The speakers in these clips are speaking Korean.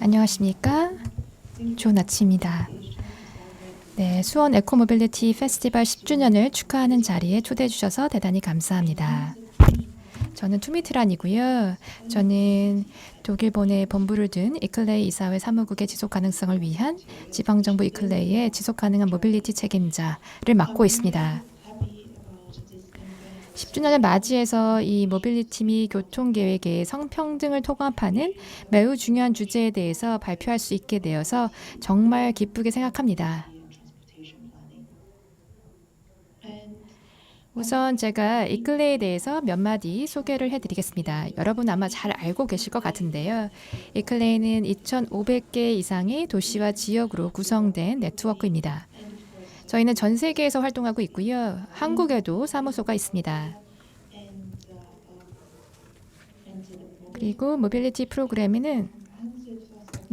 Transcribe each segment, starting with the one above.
안녕하십니까? 좋은 아침입니다. 네, 수원 에코모빌리티 페스티벌 10주년을 축하하는 자리에 초대해 주셔서 대단히 감사합니다. 저는 투미트란이고요. 저는 독일본에 본부를 둔 이클레이 이사회 사무국의 지속 가능성을 위한 지방정부 이클레이의 지속 가능한 모빌리티 책임자를 맡고 있습니다. 10주년을 맞이해서 이 모빌리티 및 교통계획의 성평등을 통합하는 매우 중요한 주제에 대해서 발표할 수 있게 되어서 정말 기쁘게 생각합니다. 우선 제가 이클레에 대해서 몇 마디 소개를 해드리겠습니다. 여러분 아마 잘 알고 계실 것 같은데요. 이클레이는 2,500개 이상의 도시와 지역으로 구성된 네트워크입니다. 저희는 전 세계에서 활동하고 있고요. 한국에도 사무소가 있습니다. 그리고 모빌리티 프로그램에는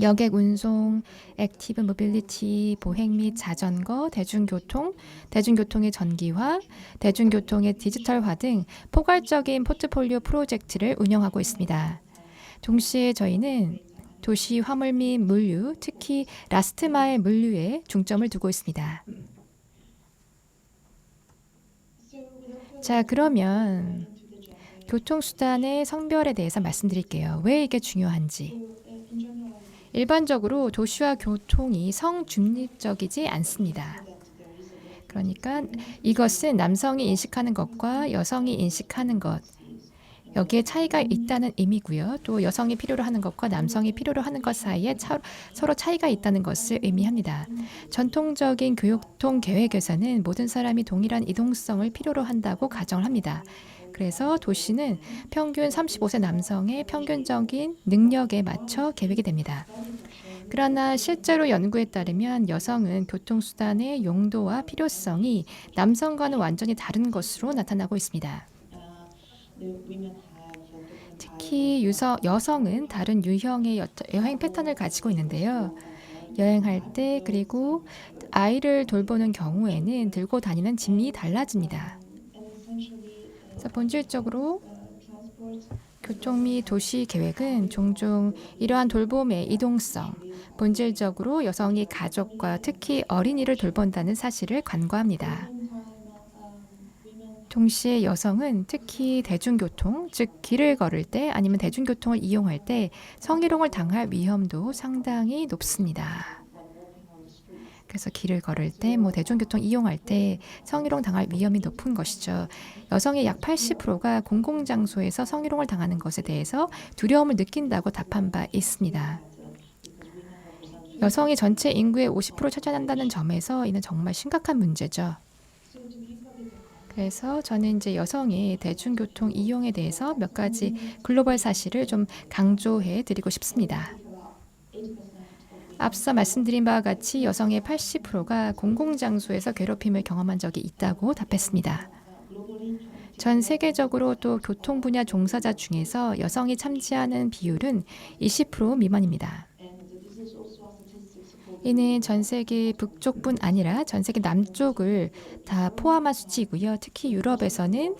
여객 운송, 액티브 모빌리티, 보행 및 자전거, 대중교통, 대중교통의 전기화, 대중교통의 디지털화 등 포괄적인 포트폴리오 프로젝트를 운영하고 있습니다. 동시에 저희는 도시 화물 및 물류, 특히 라스트마일 물류에 중점을 두고 있습니다. 자, 그러면 교통수단의 성별에 대해서 말씀드릴게요. 왜 이게 중요한지. 일반적으로 도시와 교통이 성중립적이지 않습니다. 그러니까 이것은 남성이 인식하는 것과 여성이 인식하는 것, 여기에 차이가 있다는 의미고요. 또 여성이 필요로 하는 것과 남성이 필요로 하는 것 사이에 서로 차이가 있다는 것을 의미합니다. 전통적인 교통 계획에서는 모든 사람이 동일한 이동성을 필요로 한다고 가정을 합니다. 그래서 도시는 평균 35세 남성의 평균적인 능력에 맞춰 계획이 됩니다. 그러나 실제로 연구에 따르면 여성은 교통수단의 용도와 필요성이 남성과는 완전히 다른 것으로 나타나고 있습니다. 특히 여성은 다른 유형의 여행 패턴을 가지고 있는데요. 여행할 때 그리고 아이를 돌보는 경우에는 들고 다니는 짐이 달라집니다. 그래서 본질적으로 교통 및 도시 계획은 종종 이러한 돌봄의 이동성, 본질적으로 여성이 가족과 특히 어린이를 돌본다는 사실을 간과합니다. 동시에 여성은 특히 대중교통, 즉 길을 걸을 때 아니면 대중교통을 이용할 때 성희롱을 당할 위험도 상당히 높습니다. 그래서 길을 걸을 때, 대중교통 이용할 때 성희롱 당할 위험이 높은 것이죠. 여성의 약 80%가 공공장소에서 성희롱을 당하는 것에 대해서 두려움을 느낀다고 답한 바 있습니다. 여성이 전체 인구의 50%를 차지한다는 점에서 이는 정말 심각한 문제죠. 그래서 저는 이제 여성의 대중교통 이용에 대해서 몇 가지 글로벌 사실을 좀 강조해 드리고 싶습니다. 앞서 말씀드린 바와 같이 여성의 80%가 공공장소에서 괴롭힘을 경험한 적이 있다고 답했습니다. 전 세계적으로 또 교통 분야 종사자 중에서 여성이 참지하는 비율은 20% 미만입니다. 이는 전 세계 북쪽뿐 아니라 전 세계 남쪽을 다 포함한 수치이고요. 특히 유럽에서는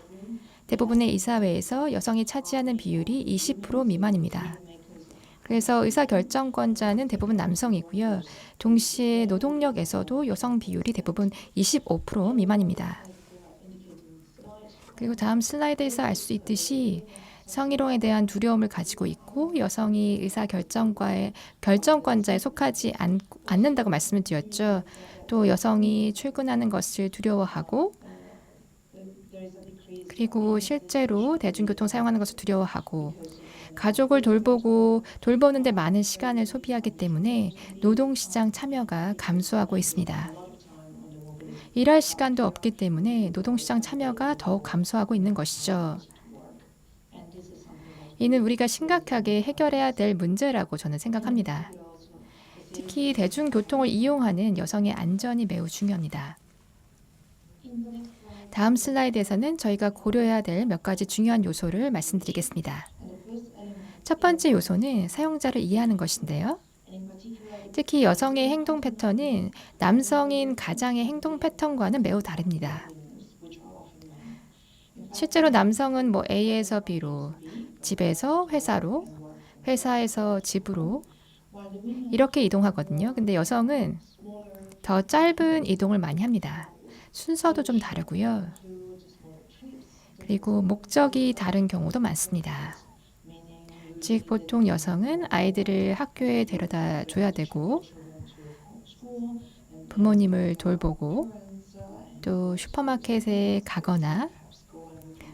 대부분의 이사회에서 여성이 차지하는 비율이 20% 미만입니다. 그래서 의사결정권자는 대부분 남성이고요. 동시에 노동력에서도 여성 비율이 대부분 25% 미만입니다. 그리고 다음 슬라이드에서 알 수 있듯이 성희롱에 대한 두려움을 가지고 있고 여성이 결정권자에 속하지 않는다고 말씀을 드렸죠. 또 여성이 출근하는 것을 두려워하고 그리고 실제로 대중교통 사용하는 것을 두려워하고 가족을 돌보는 데 많은 시간을 소비하기 때문에 노동시장 참여가 감소하고 있습니다. 일할 시간도 없기 때문에 노동시장 참여가 더욱 감소하고 있는 것이죠. 이는 우리가 심각하게 해결해야 될 문제라고 저는 생각합니다. 특히 대중교통을 이용하는 여성의 안전이 매우 중요합니다. 다음 슬라이드에서는 저희가 고려해야 될 몇 가지 중요한 요소를 말씀드리겠습니다. 첫 번째 요소는 사용자를 이해하는 것인데요. 특히 여성의 행동 패턴은 남성인 가장의 행동 패턴과는 매우 다릅니다. 실제로 남성은 A에서 B로, 집에서 회사로, 회사에서 집으로, 이렇게 이동하거든요. 근데 여성은 더 짧은 이동을 많이 합니다. 순서도 좀 다르고요. 그리고 목적이 다른 경우도 많습니다. 즉, 보통 여성은 아이들을 학교에 데려다 줘야 되고, 부모님을 돌보고, 또 슈퍼마켓에 가거나,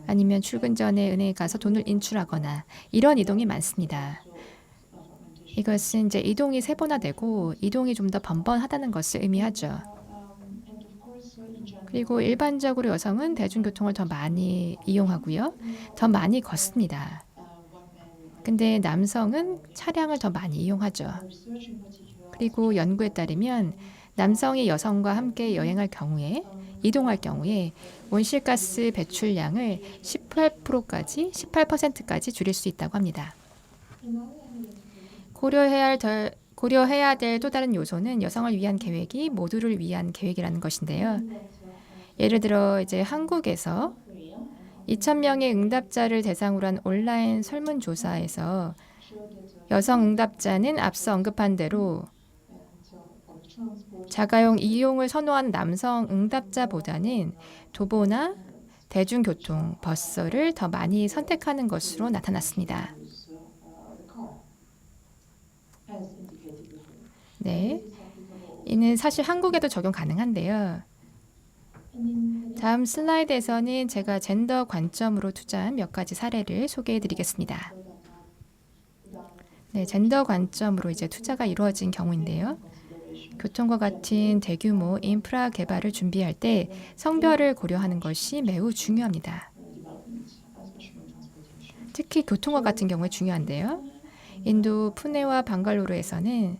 아니면 출근 전에 은행에 가서 돈을 인출하거나, 이런 이동이 많습니다. 이것은 이제 이동이 세분화되고, 이동이 좀 더 번번하다는 것을 의미하죠. 그리고 일반적으로 여성은 대중교통을 더 많이 이용하고요. 더 많이 걷습니다. 근데 남성은 차량을 더 많이 이용하죠. 그리고 연구에 따르면 남성이 여성과 함께 여행할 경우에, 이동할 경우에 온실가스 배출량을 18%까지 줄일 수 있다고 합니다. 고려해야 될 또 다른 요소는 여성을 위한 계획이 모두를 위한 계획이라는 것인데요. 예를 들어 이제 한국에서 2,000명의 응답자를 대상으로 한 온라인 설문조사에서 여성 응답자는 앞서 언급한 대로 자가용 이용을 선호한 남성 응답자보다는 도보나 대중교통, 버스를 더 많이 선택하는 것으로 나타났습니다. 네, 이는 사실 한국에도 적용 가능한데요. 다음 슬라이드에서는 제가 젠더 관점으로 투자한 몇 가지 사례를 소개해 드리겠습니다. 네, 젠더 관점으로 이제 투자가 이루어진 경우인데요. 교통과 같은 대규모 인프라 개발을 준비할 때 성별을 고려하는 것이 매우 중요합니다. 특히 교통과 같은 경우에 중요한데요. 인도 푸네와 방갈로르에서는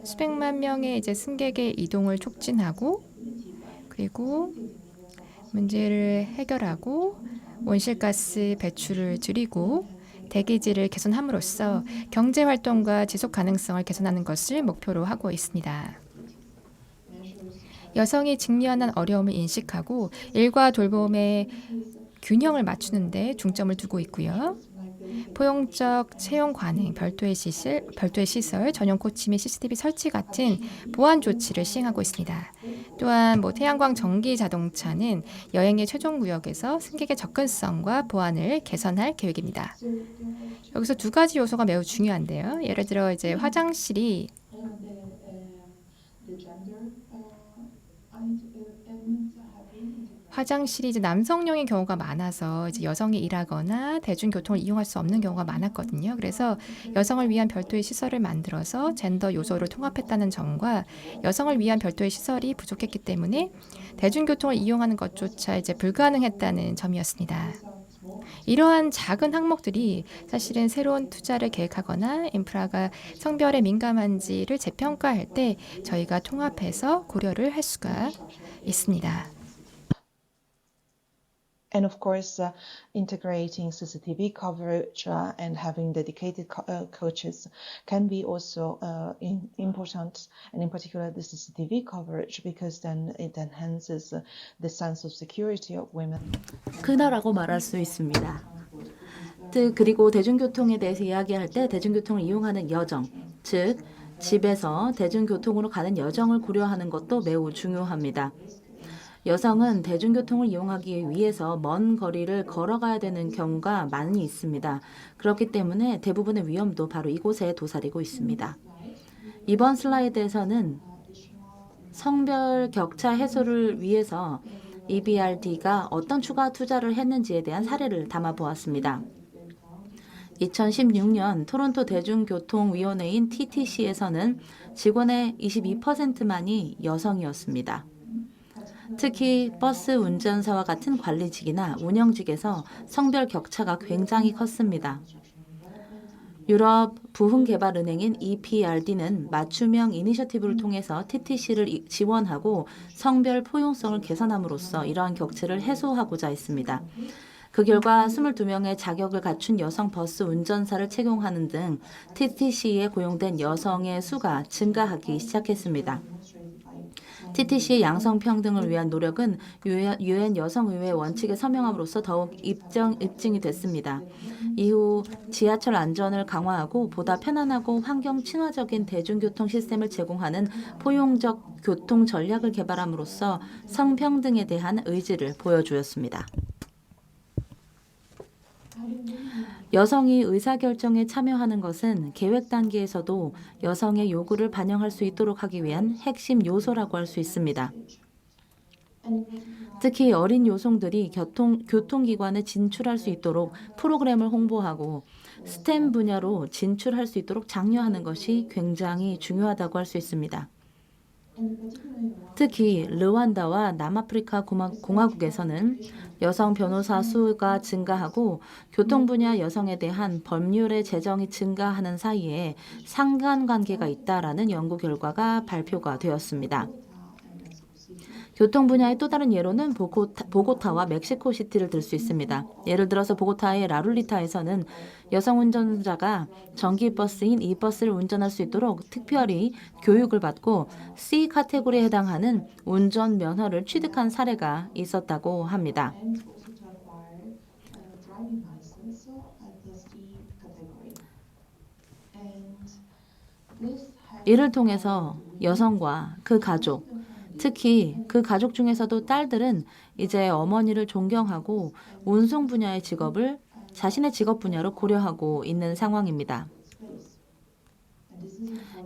수백만 명의 이제 승객의 이동을 촉진하고 그리고 문제를 해결하고 온실가스 배출을 줄이고 대기질을 개선함으로써 경제 활동과 지속 가능성을 개선하는 것을 목표로 하고 있습니다. 여성이 직면한 어려움을 인식하고 일과 돌봄의 균형을 맞추는 데 중점을 두고 있고요. 포용적 채용 관행, 별도의 시설, 전용 코치 및 CCTV 설치 같은 보안 조치를 시행하고 있습니다. 또한 태양광 전기 자동차는 여행의 최종 구역에서 승객의 접근성과 보안을 개선할 계획입니다. 여기서 두 가지 요소가 매우 중요한데요. 예를 들어 이제 화장실이 이제 남성용인 경우가 많아서 이제 여성이 일하거나 대중교통을 이용할 수 없는 경우가 많았거든요. 그래서 여성을 위한 별도의 시설을 만들어서 젠더 요소를 통합했다는 점과 여성을 위한 별도의 시설이 부족했기 때문에 대중교통을 이용하는 것조차 이제 불가능했다는 점이었습니다. 이러한 작은 항목들이 사실은 새로운 투자를 계획하거나 인프라가 성별에 민감한지를 재평가할 때 저희가 통합해서 고려를 할 수가 있습니다. And of course, integrating CCTV coverage and having dedicated coaches can be also important, and in particular the CCTV coverage, because then it enhances the sense of security of women. 그나라고 말할 수 있습니다. 그리고 대중교통에 대해서 이야기할 때 대중교통을 이용하는 여정, 즉 집에서 대중교통으로 가는 여정을 고려하는 것도 매우 중요합니다. 여성은 대중교통을 이용하기 위해서 먼 거리를 걸어가야 되는 경우가 많이 있습니다. 그렇기 때문에 대부분의 위험도 바로 이곳에 도사리고 있습니다. 이번 슬라이드에서는 성별 격차 해소를 위해서 EBRD가 어떤 추가 투자를 했는지에 대한 사례를 담아보았습니다. 2016년 토론토 대중교통위원회인 TTC에서는 직원의 22%만이 여성이었습니다. 특히 버스 운전사와 같은 관리직이나 운영직에서 성별 격차가 굉장히 컸습니다. 유럽 부흥개발은행인 EBRD는 맞춤형 이니셔티브를 통해서 TTC를 지원하고 성별 포용성을 개선함으로써 이러한 격차를 해소하고자 했습니다. 그 결과 22명의 자격을 갖춘 여성 버스 운전사를 채용하는 등 TTC에 고용된 여성의 수가 증가하기 시작했습니다. TTC의 양성평등을 위한 노력은 유엔 여성의회 원칙에 서명함으로써 더욱 입증이 됐습니다. 이후 지하철 안전을 강화하고 보다 편안하고 환경 친화적인 대중교통 시스템을 제공하는 포용적 교통 전략을 개발함으로써 성평등에 대한 의지를 보여주었습니다. 여성이 의사결정에 참여하는 것은 계획 단계에서도 여성의 요구를 반영할 수 있도록 하기 위한 핵심 요소라고 할 수 있습니다. 특히 어린 여성들이 교통기관에 진출할 수 있도록 프로그램을 홍보하고 스템 분야로 진출할 수 있도록 장려하는 것이 굉장히 중요하다고 할 수 있습니다. 특히 르완다와 남아프리카 공화국에서는 여성 변호사 수가 증가하고 교통 분야 여성에 대한 법률의 제정이 증가하는 사이에 상관관계가 있다라는 연구 결과가 발표가 되었습니다. 교통 분야의 또 다른 예로는 보고타와 멕시코시티를 들 수 있습니다. 예를 들어서 보고타의 라룰리타에서는 여성 운전자가 전기버스인 이버스를 운전할 수 있도록 특별히 교육을 받고 C 카테고리에 해당하는 운전 면허를 취득한 사례가 있었다고 합니다. 이를 통해서 여성과 그 가족, 특히 그 가족 중에서도 딸들은 이제 어머니를 존경하고 운송 분야의 직업을 자신의 직업 분야로 고려하고 있는 상황입니다.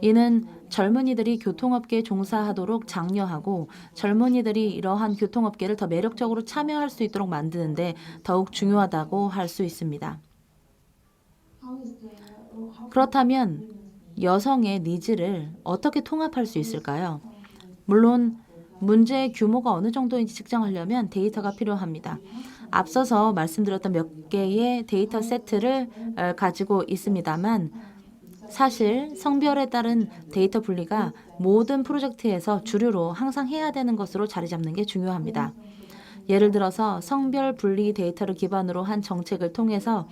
이는 젊은이들이 교통업계에 종사하도록 장려하고 젊은이들이 이러한 교통업계를 더 매력적으로 참여할 수 있도록 만드는데 더욱 중요하다고 할 수 있습니다. 그렇다면 여성의 니즈를 어떻게 통합할 수 있을까요? 물론 문제의 규모가 어느 정도인지 측정하려면 데이터가 필요합니다. 앞서서 말씀드렸던 몇 개의 데이터 세트를 가지고 있습니다만 사실 성별에 따른 데이터 분리가 모든 프로젝트에서 주류로 항상 해야 되는 것으로 자리 잡는 게 중요합니다. 예를 들어서 성별 분리 데이터를 기반으로 한 정책을 통해서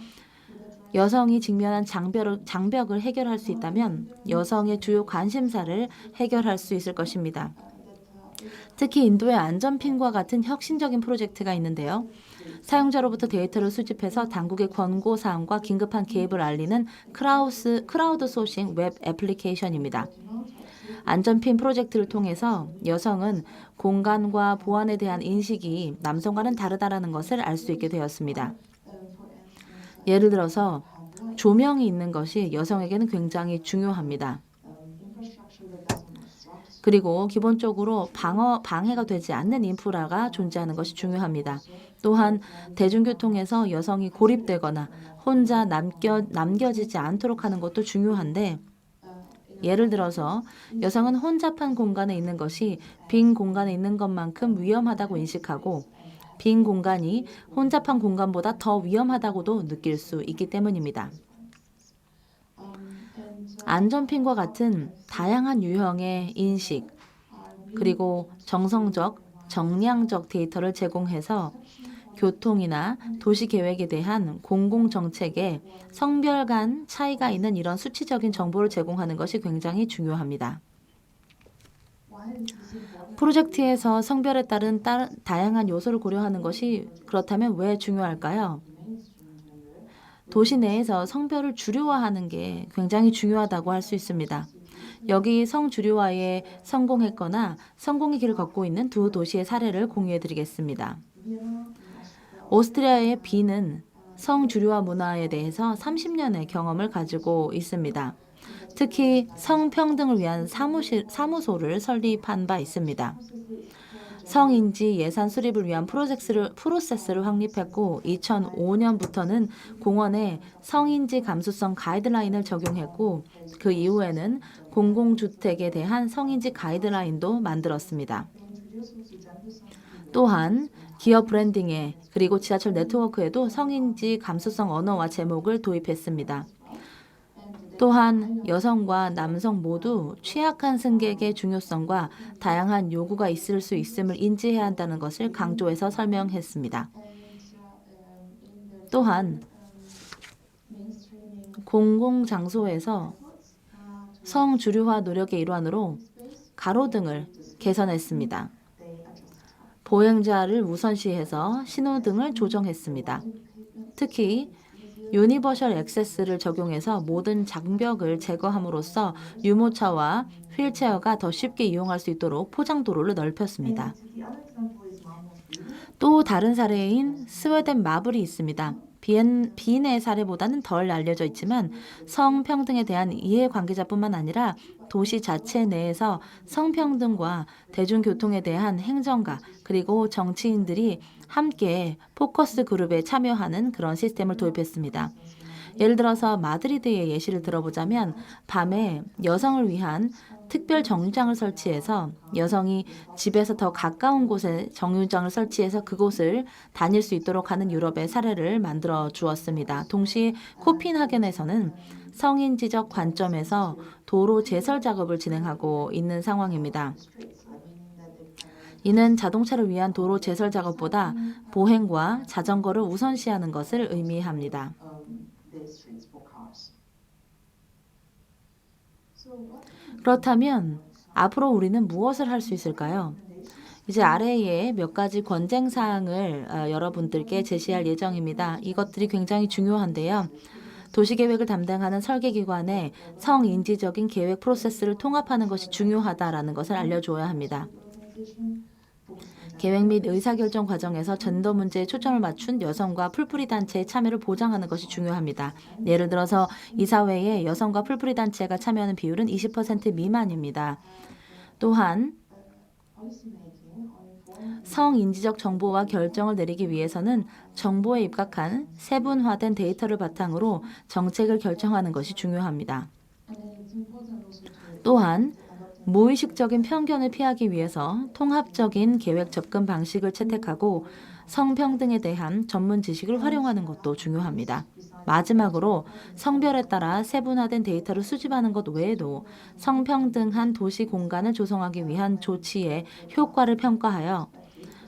여성이 직면한 장벽을 해결할 수 있다면 여성의 주요 관심사를 해결할 수 있을 것입니다. 특히 인도의 안전핀과 같은 혁신적인 프로젝트가 있는데요. 사용자로부터 데이터를 수집해서 당국의 권고 사항과 긴급한 개입을 알리는 크라우드 소싱 웹 애플리케이션입니다. 안전핀 프로젝트를 통해서 여성은 공간과 보안에 대한 인식이 남성과는 다르다라는 것을 알 수 있게 되었습니다. 예를 들어서 조명이 있는 것이 여성에게는 굉장히 중요합니다. 그리고 기본적으로 방해가 되지 않는 인프라가 존재하는 것이 중요합니다. 또한 대중교통에서 여성이 고립되거나 혼자 남겨지지 않도록 하는 것도 중요한데 예를 들어서 여성은 혼잡한 공간에 있는 것이 빈 공간에 있는 것만큼 위험하다고 인식하고 빈 공간이 혼잡한 공간보다 더 위험하다고도 느낄 수 있기 때문입니다. 안전핀과 같은 다양한 유형의 인식, 그리고 정성적, 정량적 데이터를 제공해서 교통이나 도시 계획에 대한 공공정책에 성별 간 차이가 있는 이런 수치적인 정보를 제공하는 것이 굉장히 중요합니다. 프로젝트에서 성별에 따른 다양한 요소를 고려하는 것이 그렇다면 왜 중요할까요? 도시 내에서 성별을 주류화하는 게 굉장히 중요하다고 할 수 있습니다. 여기 성주류화에 성공했거나 성공의 길을 걷고 있는 두 도시의 사례를 공유해 드리겠습니다. 오스트리아의 비는 성주류화 문화에 대해서 30년의 경험을 가지고 있습니다. 특히 성평등을 위한 사무소를 설립한 바 있습니다. 성인지 예산 수립을 위한 프로세스를 확립했고 2005년부터는 공원에 성인지 감수성 가이드라인을 적용했고 그 이후에는 공공주택에 대한 성인지 가이드라인도 만들었습니다. 또한 기업 브랜딩에 그리고 지하철 네트워크에도 성인지 감수성 언어와 제목을 도입했습니다. 또한 여성과 남성 모두 취약한 승객의 중요성과 다양한 요구가 있을 수 있음을 인지해야 한다는 것을 강조해서 설명했습니다. 또한 공공장소에서 성주류화 노력의 일환으로 가로등을 개선했습니다. 보행자를 우선시해서 신호등을 조정했습니다. 특히 유니버셜 액세스를 적용해서 모든 장벽을 제거함으로써 유모차와 휠체어가 더 쉽게 이용할 수 있도록 포장도로를 넓혔습니다. 또 다른 사례인 스웨덴 마블이 있습니다. 비인의 사례보다는 덜 알려져 있지만 성평등에 대한 이해관계자뿐만 아니라 도시 자체 내에서 성평등과 대중교통에 대한 행정가 그리고 정치인들이 함께 포커스 그룹에 참여하는 그런 시스템을 도입했습니다. 예를 들어서 마드리드의 예시를 들어보자면 밤에 여성을 위한 특별 정류장을 설치해서 여성이 집에서 더 가까운 곳에 정류장을 설치해서 그곳을 다닐 수 있도록 하는 유럽의 사례를 만들어 주었습니다. 동시에 코펜하겐에서는 성인지적 관점에서 도로 제설 작업을 진행하고 있는 상황입니다. 이는 자동차를 위한 도로 제설 작업보다 보행과 자전거를 우선시하는 것을 의미합니다. 그렇다면 앞으로 우리는 무엇을 할 수 있을까요? 이제 아래에 몇 가지 권장 사항을 여러분들께 제시할 예정입니다. 이것들이 굉장히 중요한데요. 도시계획을 담당하는 설계기관에 성인지적인 계획 프로세스를 통합하는 것이 중요하다라는 것을 알려줘야 합니다. 계획 및 의사결정 과정에서 젠더 문제에 초점을 맞춘 여성과 풀뿌리 단체의 참여를 보장하는 것이 중요합니다. 예를 들어서 이사회에 여성과 풀뿌리 단체가 참여하는 비율은 20% 미만입니다. 또한 성인지적 정보와 결정을 내리기 위해서는 정보에 입각한 세분화된 데이터를 바탕으로 정책을 결정하는 것이 중요합니다. 또한 무의식적인 편견을 피하기 위해서 통합적인 계획 접근 방식을 채택하고 성평등에 대한 전문 지식을 활용하는 것도 중요합니다. 마지막으로 성별에 따라 세분화된 데이터를 수집하는 것 외에도 성평등한 도시 공간을 조성하기 위한 조치의 효과를 평가하여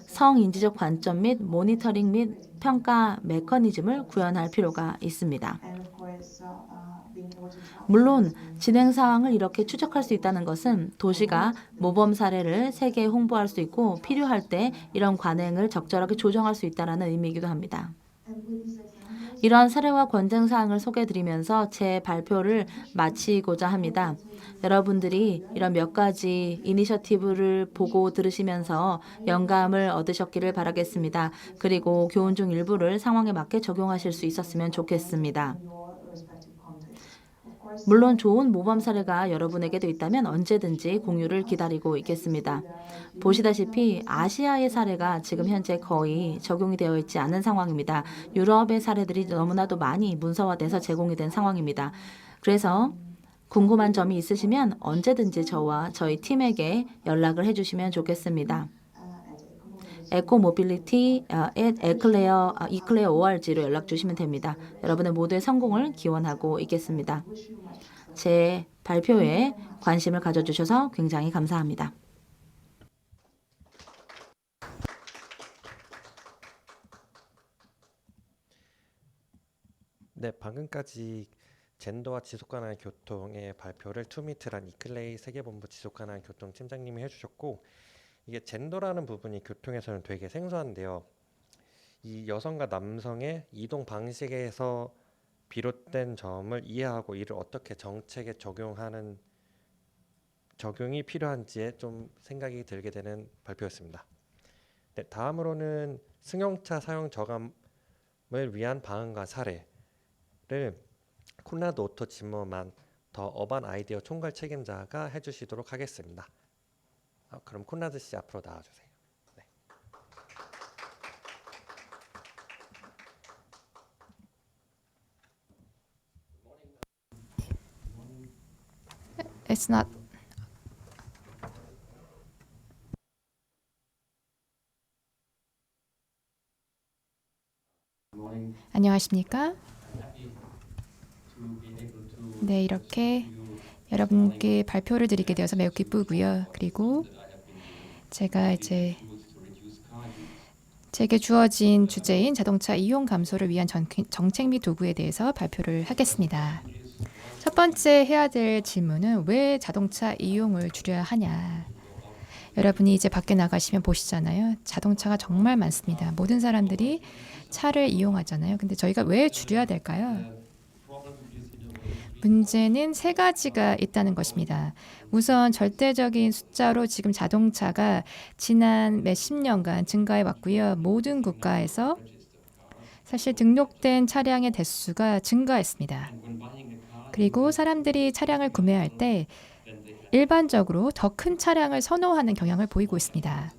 성인지적 관점 및 모니터링 및 평가 메커니즘을 구현할 필요가 있습니다. 물론 진행 상황을 이렇게 추적할 수 있다는 것은 도시가 모범 사례를 세계에 홍보할 수 있고 필요할 때 이런 관행을 적절하게 조정할 수 있다는 의미이기도 합니다. 이러한 사례와 권장 사항을 소개해드리면서 제 발표를 마치고자 합니다. 여러분들이 이런 몇 가지 이니셔티브를 보고 들으시면서 영감을 얻으셨기를 바라겠습니다. 그리고 교훈 중 일부를 상황에 맞게 적용하실 수 있었으면 좋겠습니다. 물론 좋은 모범 사례가 여러분에게도 있다면 언제든지 공유를 기다리고 있겠습니다. 보시다시피 아시아의 사례가 지금 현재 거의 적용이 되어 있지 않은 상황입니다. 유럽의 사례들이 너무나도 많이 문서화돼서 제공이 된 상황입니다. 그래서 궁금한 점이 있으시면 언제든지 저와 저희 팀에게 연락을 해주시면 좋겠습니다. ecomobility@eclair.org로 연락 주시면 됩니다. 여러분의 모두의 성공을 기원하고 있겠습니다. 제 발표에 관심을 가져주셔서 굉장히 감사합니다. 네, 방금까지 젠더와 지속가능한 교통의 발표를 투미트란 이클레이 세계본부 지속가능한 교통 팀장님이 해주셨고, 이게 젠더라는 부분이 교통에서는 되게 생소한데요. 이 여성과 남성의 이동 방식에서 비롯된 점을 이해하고 이를 어떻게 정책에 적용이 필요한지에 좀 생각이 들게 되는 발표였습니다. 네, 다음으로는 승용차 사용 저감을 위한 방안과 사례를 콘라드 오토 지머만 더 어반 아이디어 총괄 책임자가 해주시도록 하겠습니다. 그럼 콘라드 씨 앞으로 나와주세요. 네. It's not. 안녕하십니까? 네, 이렇게 여러분께 발표를 드리게 되어서 매우 기쁘고요. 그리고 제가 이제 제게 주어진 주제인 자동차 이용 감소를 위한 정책 및 도구에 대해서 발표를 하겠습니다. 첫 번째 해야 될 질문은 왜 자동차 이용을 줄여야 하냐? 여러분이 이제 밖에 나가시면 보시잖아요. 자동차가 정말 많습니다. 모든 사람들이 차를 이용하잖아요. 근데 저희가 왜 줄여야 될까요? 문제는 세 가지가 있다는 것입니다. 우선 절대적인 숫자로 지금 자동차가 지난 몇십 년간 증가해 왔고요. 모든 국가에서 사실 등록된 차량의 대수가 증가했습니다. 그리고 사람들이 차량을 구매할 때 일반적으로 더 큰 차량을 선호하는 경향을 보이고 있습니다.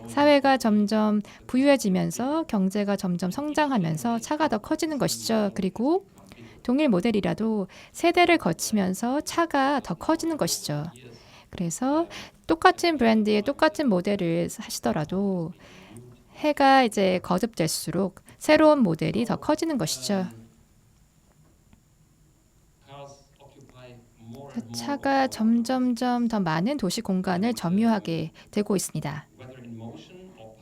사회가 점점 부유해지면서 경제가 점점 성장하면서 차가 더 커지는 것이죠. 그리고 동일 모델이라도 세대를 거치면서 차가 더 커지는 것이죠. 그래서 똑같은 브랜드의 똑같은 모델을 하시더라도 해가 이제 거듭될수록 새로운 모델이 더 커지는 것이죠. 차가 점점점 더 많은 도시 공간을 점유하게 되고 있습니다.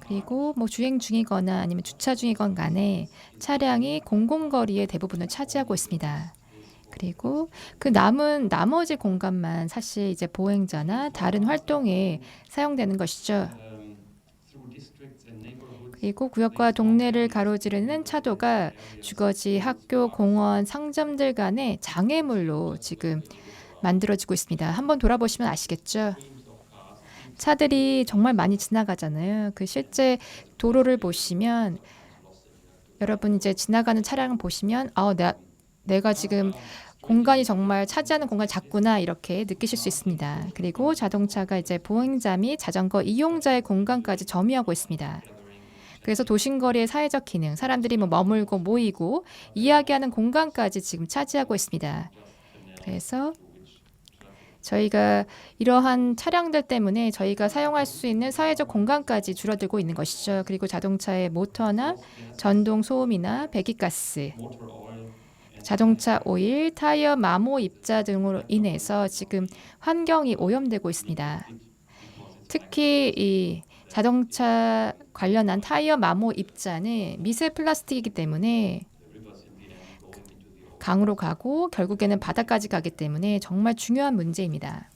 그리고 뭐 주행 중이거나 아니면 주차 중이건 간에 차량이 공공거리의 대부분을 차지하고 있습니다. 그리고 그 남은 나머지 공간만 사실 이제 보행자나 다른 활동에 사용되는 것이죠. 그리고 구역과 동네를 가로지르는 차도가 주거지, 학교, 공원, 상점들 간의 장애물로 지금 만들어지고 있습니다. 한번 돌아보시면 아시겠죠? 차들이 정말 많이 지나가잖아요. 그 실제 도로를 보시면 여러분 이제 지나가는 차량을 보시면 내가 지금 공간이 정말 차지하는 공간이 작구나 이렇게 느끼실 수 있습니다. 그리고 자동차가 이제 보행자 및 자전거 이용자의 공간까지 점유하고 있습니다. 그래서 도심거리의 사회적 기능, 사람들이 뭐 머물고 모이고 이야기하는 공간까지 지금 차지하고 있습니다. 그래서 저희가 이러한 차량들 때문에 저희가 사용할 수 있는 사회적 공간까지 줄어들고 있는 것이죠. 그리고 자동차의 모터나 전동 소음이나 배기가스, 자동차 오일, 타이어 마모 입자 등으로 인해서 지금 환경이 오염되고 있습니다. 특히 이 자동차 관련한 타이어 마모 입자는 미세 플라스틱이기 때문에 강으로 가고 결국에는 바다까지 가기 때문에 정말 중요한 문제입니다.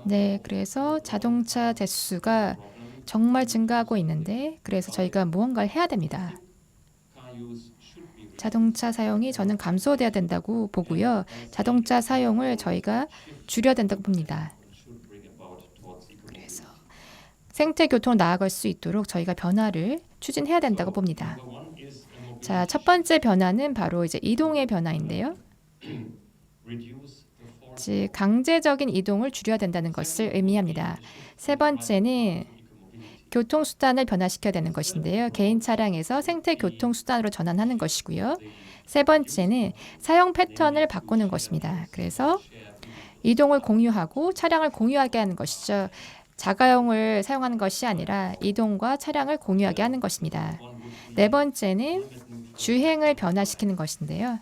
네, 그래서 자동차 대수가 정말 증가하고 있는데 그래서 저희가 무언가를 해야 됩니다. 자동차 사용이 저는 감소돼야 된다고 보고요. 자동차 사용을 저희가 줄여야 된다고 봅니다. 그래서 생태 교통으로 나아갈 수 있도록 저희가 변화를 추진해야 된다고 봅니다. 자, 첫 번째 변화는 바로 이제 이동의 변화인데요. 즉 강제적인 이동을 줄여야 된다는 것을 의미합니다. 세 번째는 교통수단을 변화시켜야 되는 것인데요. 개인 차량에서 생태 교통수단으로 전환하는 것이고요. 세 번째는 사용 패턴을 바꾸는 것입니다. 그래서 이동을 공유하고 차량을 공유하게 하는 것이죠. 자가용을 사용하는 것이 아니라 이동과 차량을 공유하게 하는 것입니다. 네 번째는 주행을 변화시키는 것인데요.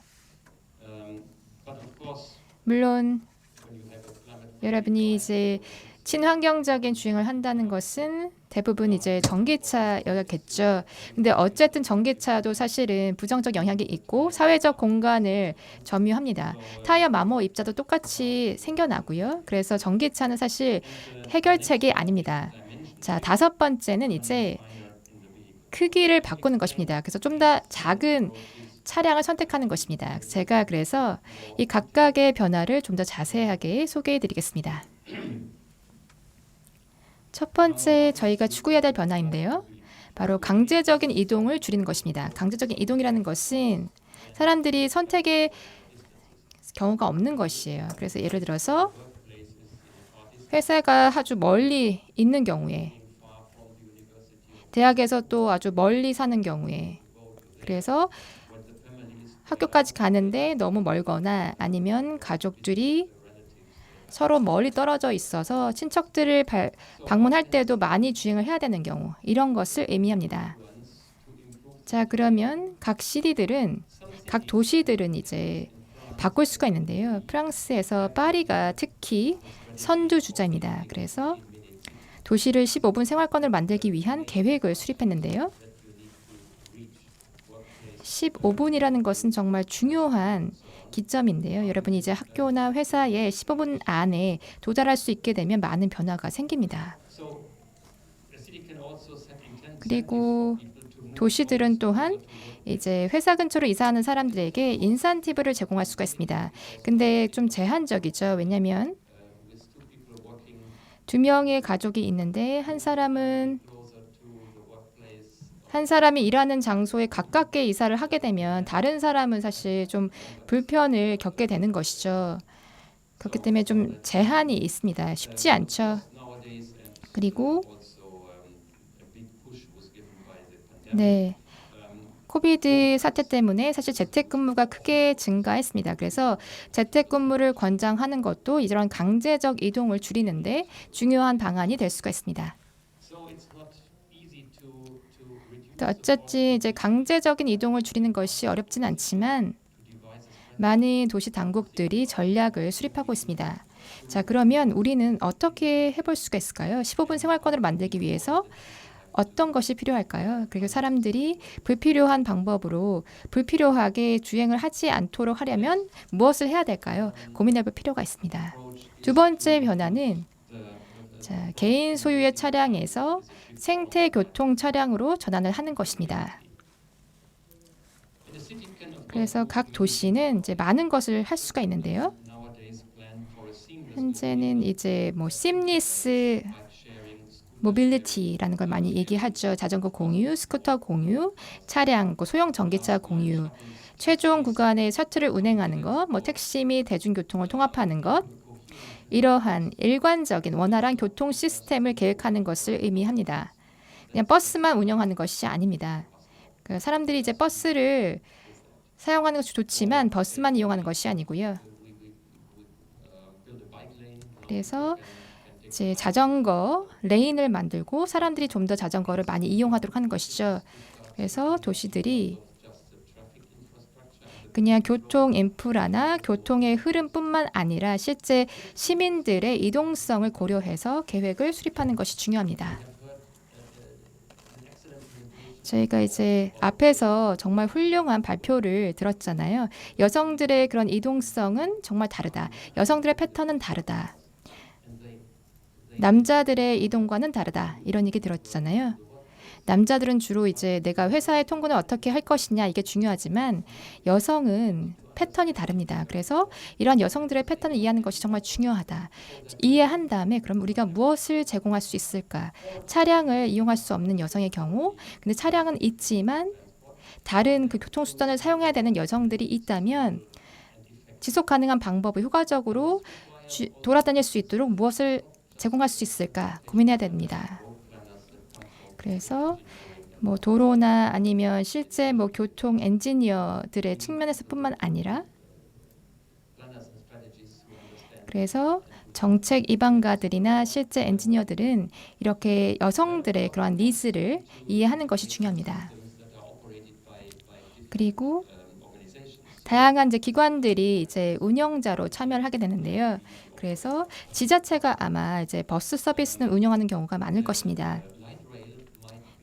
물론 여러분이 이제 친환경적인 주행을 한다는 것은 대부분 이제 전기차였겠죠. 근데 어쨌든 전기차도 사실은 부정적 영향이 있고 사회적 공간을 점유합니다. 타이어 마모 입자도 똑같이 생겨나고요. 그래서 전기차는 사실 해결책이 아닙니다. 자, 다섯 번째는 이제 크기를 바꾸는 것입니다. 그래서 좀 더 작은 차량을 선택하는 것입니다. 제가 그래서 이 각각의 변화를 좀 더 자세하게 소개해 드리겠습니다. 첫 번째 저희가 추구해야 될 변화인데요. 바로 강제적인 이동을 줄이는 것입니다. 강제적인 이동이라는 것은 사람들이 선택의 경우가 없는 것이에요. 그래서 예를 들어서 회사가 아주 멀리 있는 경우에 대학에서 또 아주 멀리 사는 경우에 그래서 학교까지 가는데 너무 멀거나 아니면 가족들이 서로 멀리 떨어져 있어서 친척들을 방문할 때도 많이 주행을 해야 되는 경우 이런 것을 의미합니다. 자, 그러면 각 시리들은 각 도시들은 이제 바꿀 수가 있는데요. 프랑스에서 파리가 특히 선두주자입니다. 그래서 도시를 15분 생활권을 만들기 위한 계획을 수립했는데요. 15분이라는 것은 정말 중요한 기점인데요. 여러분이 이제 학교나 회사에 15분 안에 도달할 수 있게 되면 많은 변화가 생깁니다. 그리고 도시들은 또한 이제 회사 근처로 이사하는 사람들에게 인센티브를 제공할 수가 있습니다. 근데 좀 제한적이죠. 왜냐하면 두 명의 가족이 있는데 한 사람이 일하는 장소에 가깝게 이사를 하게 되면 다른 사람은 사실 좀 불편을 겪게 되는 것이죠. 그렇기 때문에 좀 제한이 있습니다. 쉽지 않죠. 그리고 네. 코비드 사태 때문에 사실 재택근무가 크게 증가했습니다. 그래서 재택근무를 권장하는 것도 이런 강제적 이동을 줄이는데 중요한 방안이 될 수가 있습니다. 또 어쨌든 이제 강제적인 이동을 줄이는 것이 어렵진 않지만 많은 도시 당국들이 전략을 수립하고 있습니다. 자, 그러면 우리는 어떻게 해볼 수가 있을까요? 15분 생활권을 만들기 위해서 어떤 것이 필요할까요? 그리고 사람들이 불필요한 방법으로 불필요하게 주행을 하지 않도록 하려면 무엇을 해야 될까요? 고민해 볼 필요가 있습니다. 두 번째 변화는 자, 개인 소유의 차량에서 생태 교통 차량으로 전환을 하는 것입니다. 그래서 각 도시는 이제 많은 것을 할 수가 있는데요. 현재는 이제 뭐 심리스 모빌리티라는 걸 많이 얘기하죠. 자전거 공유, 스쿠터 공유, 차량, 소형 전기차 공유, 최종 구간에 셔틀을 운행하는 것, 뭐 택시 및 대중교통을 통합하는 것, 이러한 일관적인 원활한 교통 시스템을 계획하는 것을 의미합니다. 그냥 버스만 운영하는 것이 아닙니다. 그 사람들이 이제 버스를 사용하는 것이 좋지만 버스만 이용하는 것이 아니고요. 그래서 이제 자전거 레인을 만들고 사람들이 좀 더 자전거를 많이 이용하도록 하는 것이죠. 그래서 도시들이 그냥 교통 인프라나 교통의 흐름뿐만 아니라 실제 시민들의 이동성을 고려해서 계획을 수립하는 것이 중요합니다. 저희가 이제 앞에서 정말 훌륭한 발표를 들었잖아요. 여성들의 그런 이동성은 정말 다르다. 여성들의 패턴은 다르다. 남자들의 이동과는 다르다. 이런 얘기 들었잖아요. 남자들은 주로 이제 내가 회사의 통근을 어떻게 할 것이냐 이게 중요하지만 여성은 패턴이 다릅니다. 그래서 이런 여성들의 패턴을 이해하는 것이 정말 중요하다. 이해한 다음에 그럼 우리가 무엇을 제공할 수 있을까? 차량을 이용할 수 없는 여성의 경우, 근데 차량은 있지만 다른 그 교통수단을 사용해야 되는 여성들이 있다면 지속 가능한 방법을 효과적으로 돌아다닐 수 있도록 무엇을 제공할 수 있을까 고민해야 됩니다. 그래서 뭐 도로나 아니면 실제 뭐 교통 엔지니어들의 측면에서뿐만 아니라 그래서 정책 입안가들이나 실제 엔지니어들은 이렇게 여성들의 그러한 니즈를 이해하는 것이 중요합니다. 그리고 다양한 이제 기관들이 이제 운영자로 참여를 하게 되는데요. 그래서 지자체가 아마 이제 버스 서비스를 운영하는 경우가 많을 것입니다.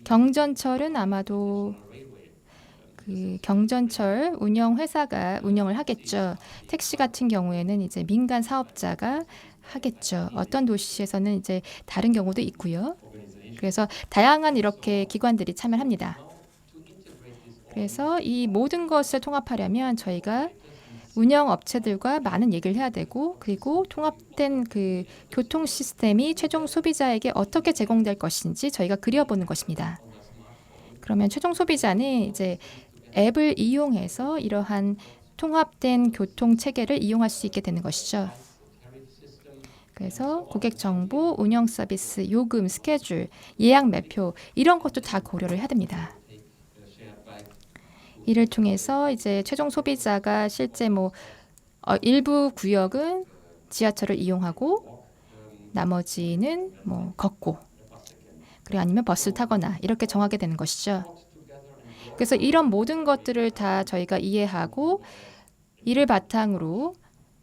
경전철은 아마도 그 경전철 운영 회사가 운영을 하겠죠. 택시 같은 경우에는 이제 민간 사업자가 하겠죠. 어떤 도시에서는 이제 다른 경우도 있고요. 그래서 다양한 이렇게 기관들이 참여합니다. 그래서 이 모든 것을 통합하려면 저희가 운영 업체들과 많은 얘기를 해야 되고 그리고 통합된 그 교통 시스템이 최종 소비자에게 어떻게 제공될 것인지 저희가 그려보는 것입니다. 그러면 최종 소비자는 이제 앱을 이용해서 이러한 통합된 교통 체계를 이용할 수 있게 되는 것이죠. 그래서 고객 정보, 운영 서비스, 요금, 스케줄, 예약 매표 이런 것도 다 고려를 해야 됩니다. 이를 통해서 이제 최종 소비자가 실제 뭐 일부 구역은 지하철을 이용하고 나머지는 뭐 걷고 그리고 아니면 버스를 타거나 이렇게 정하게 되는 것이죠. 그래서 이런 모든 것들을 다 저희가 이해하고 이를 바탕으로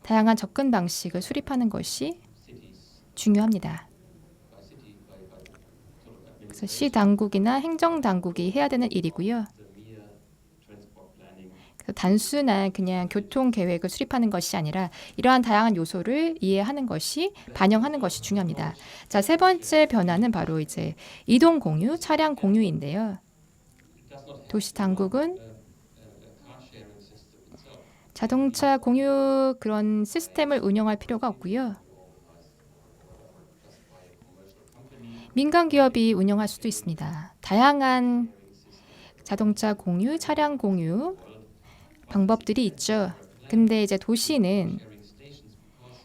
다양한 접근 방식을 수립하는 것이 중요합니다. 그래서 시 당국이나 행정 당국이 해야 되는 일이고요. 단순한 그냥 교통 계획을 수립하는 것이 아니라 이러한 다양한 요소를 이해하는 것이 반영하는 것이 중요합니다. 자, 세 번째 변화는 바로 이제 이동 공유, 차량 공유인데요. 도시 당국은 자동차 공유 그런 시스템을 운영할 필요가 없고요. 민간 기업이 운영할 수도 있습니다. 다양한 자동차 공유, 차량 공유 방법들이 있죠. 근데 이제 도시는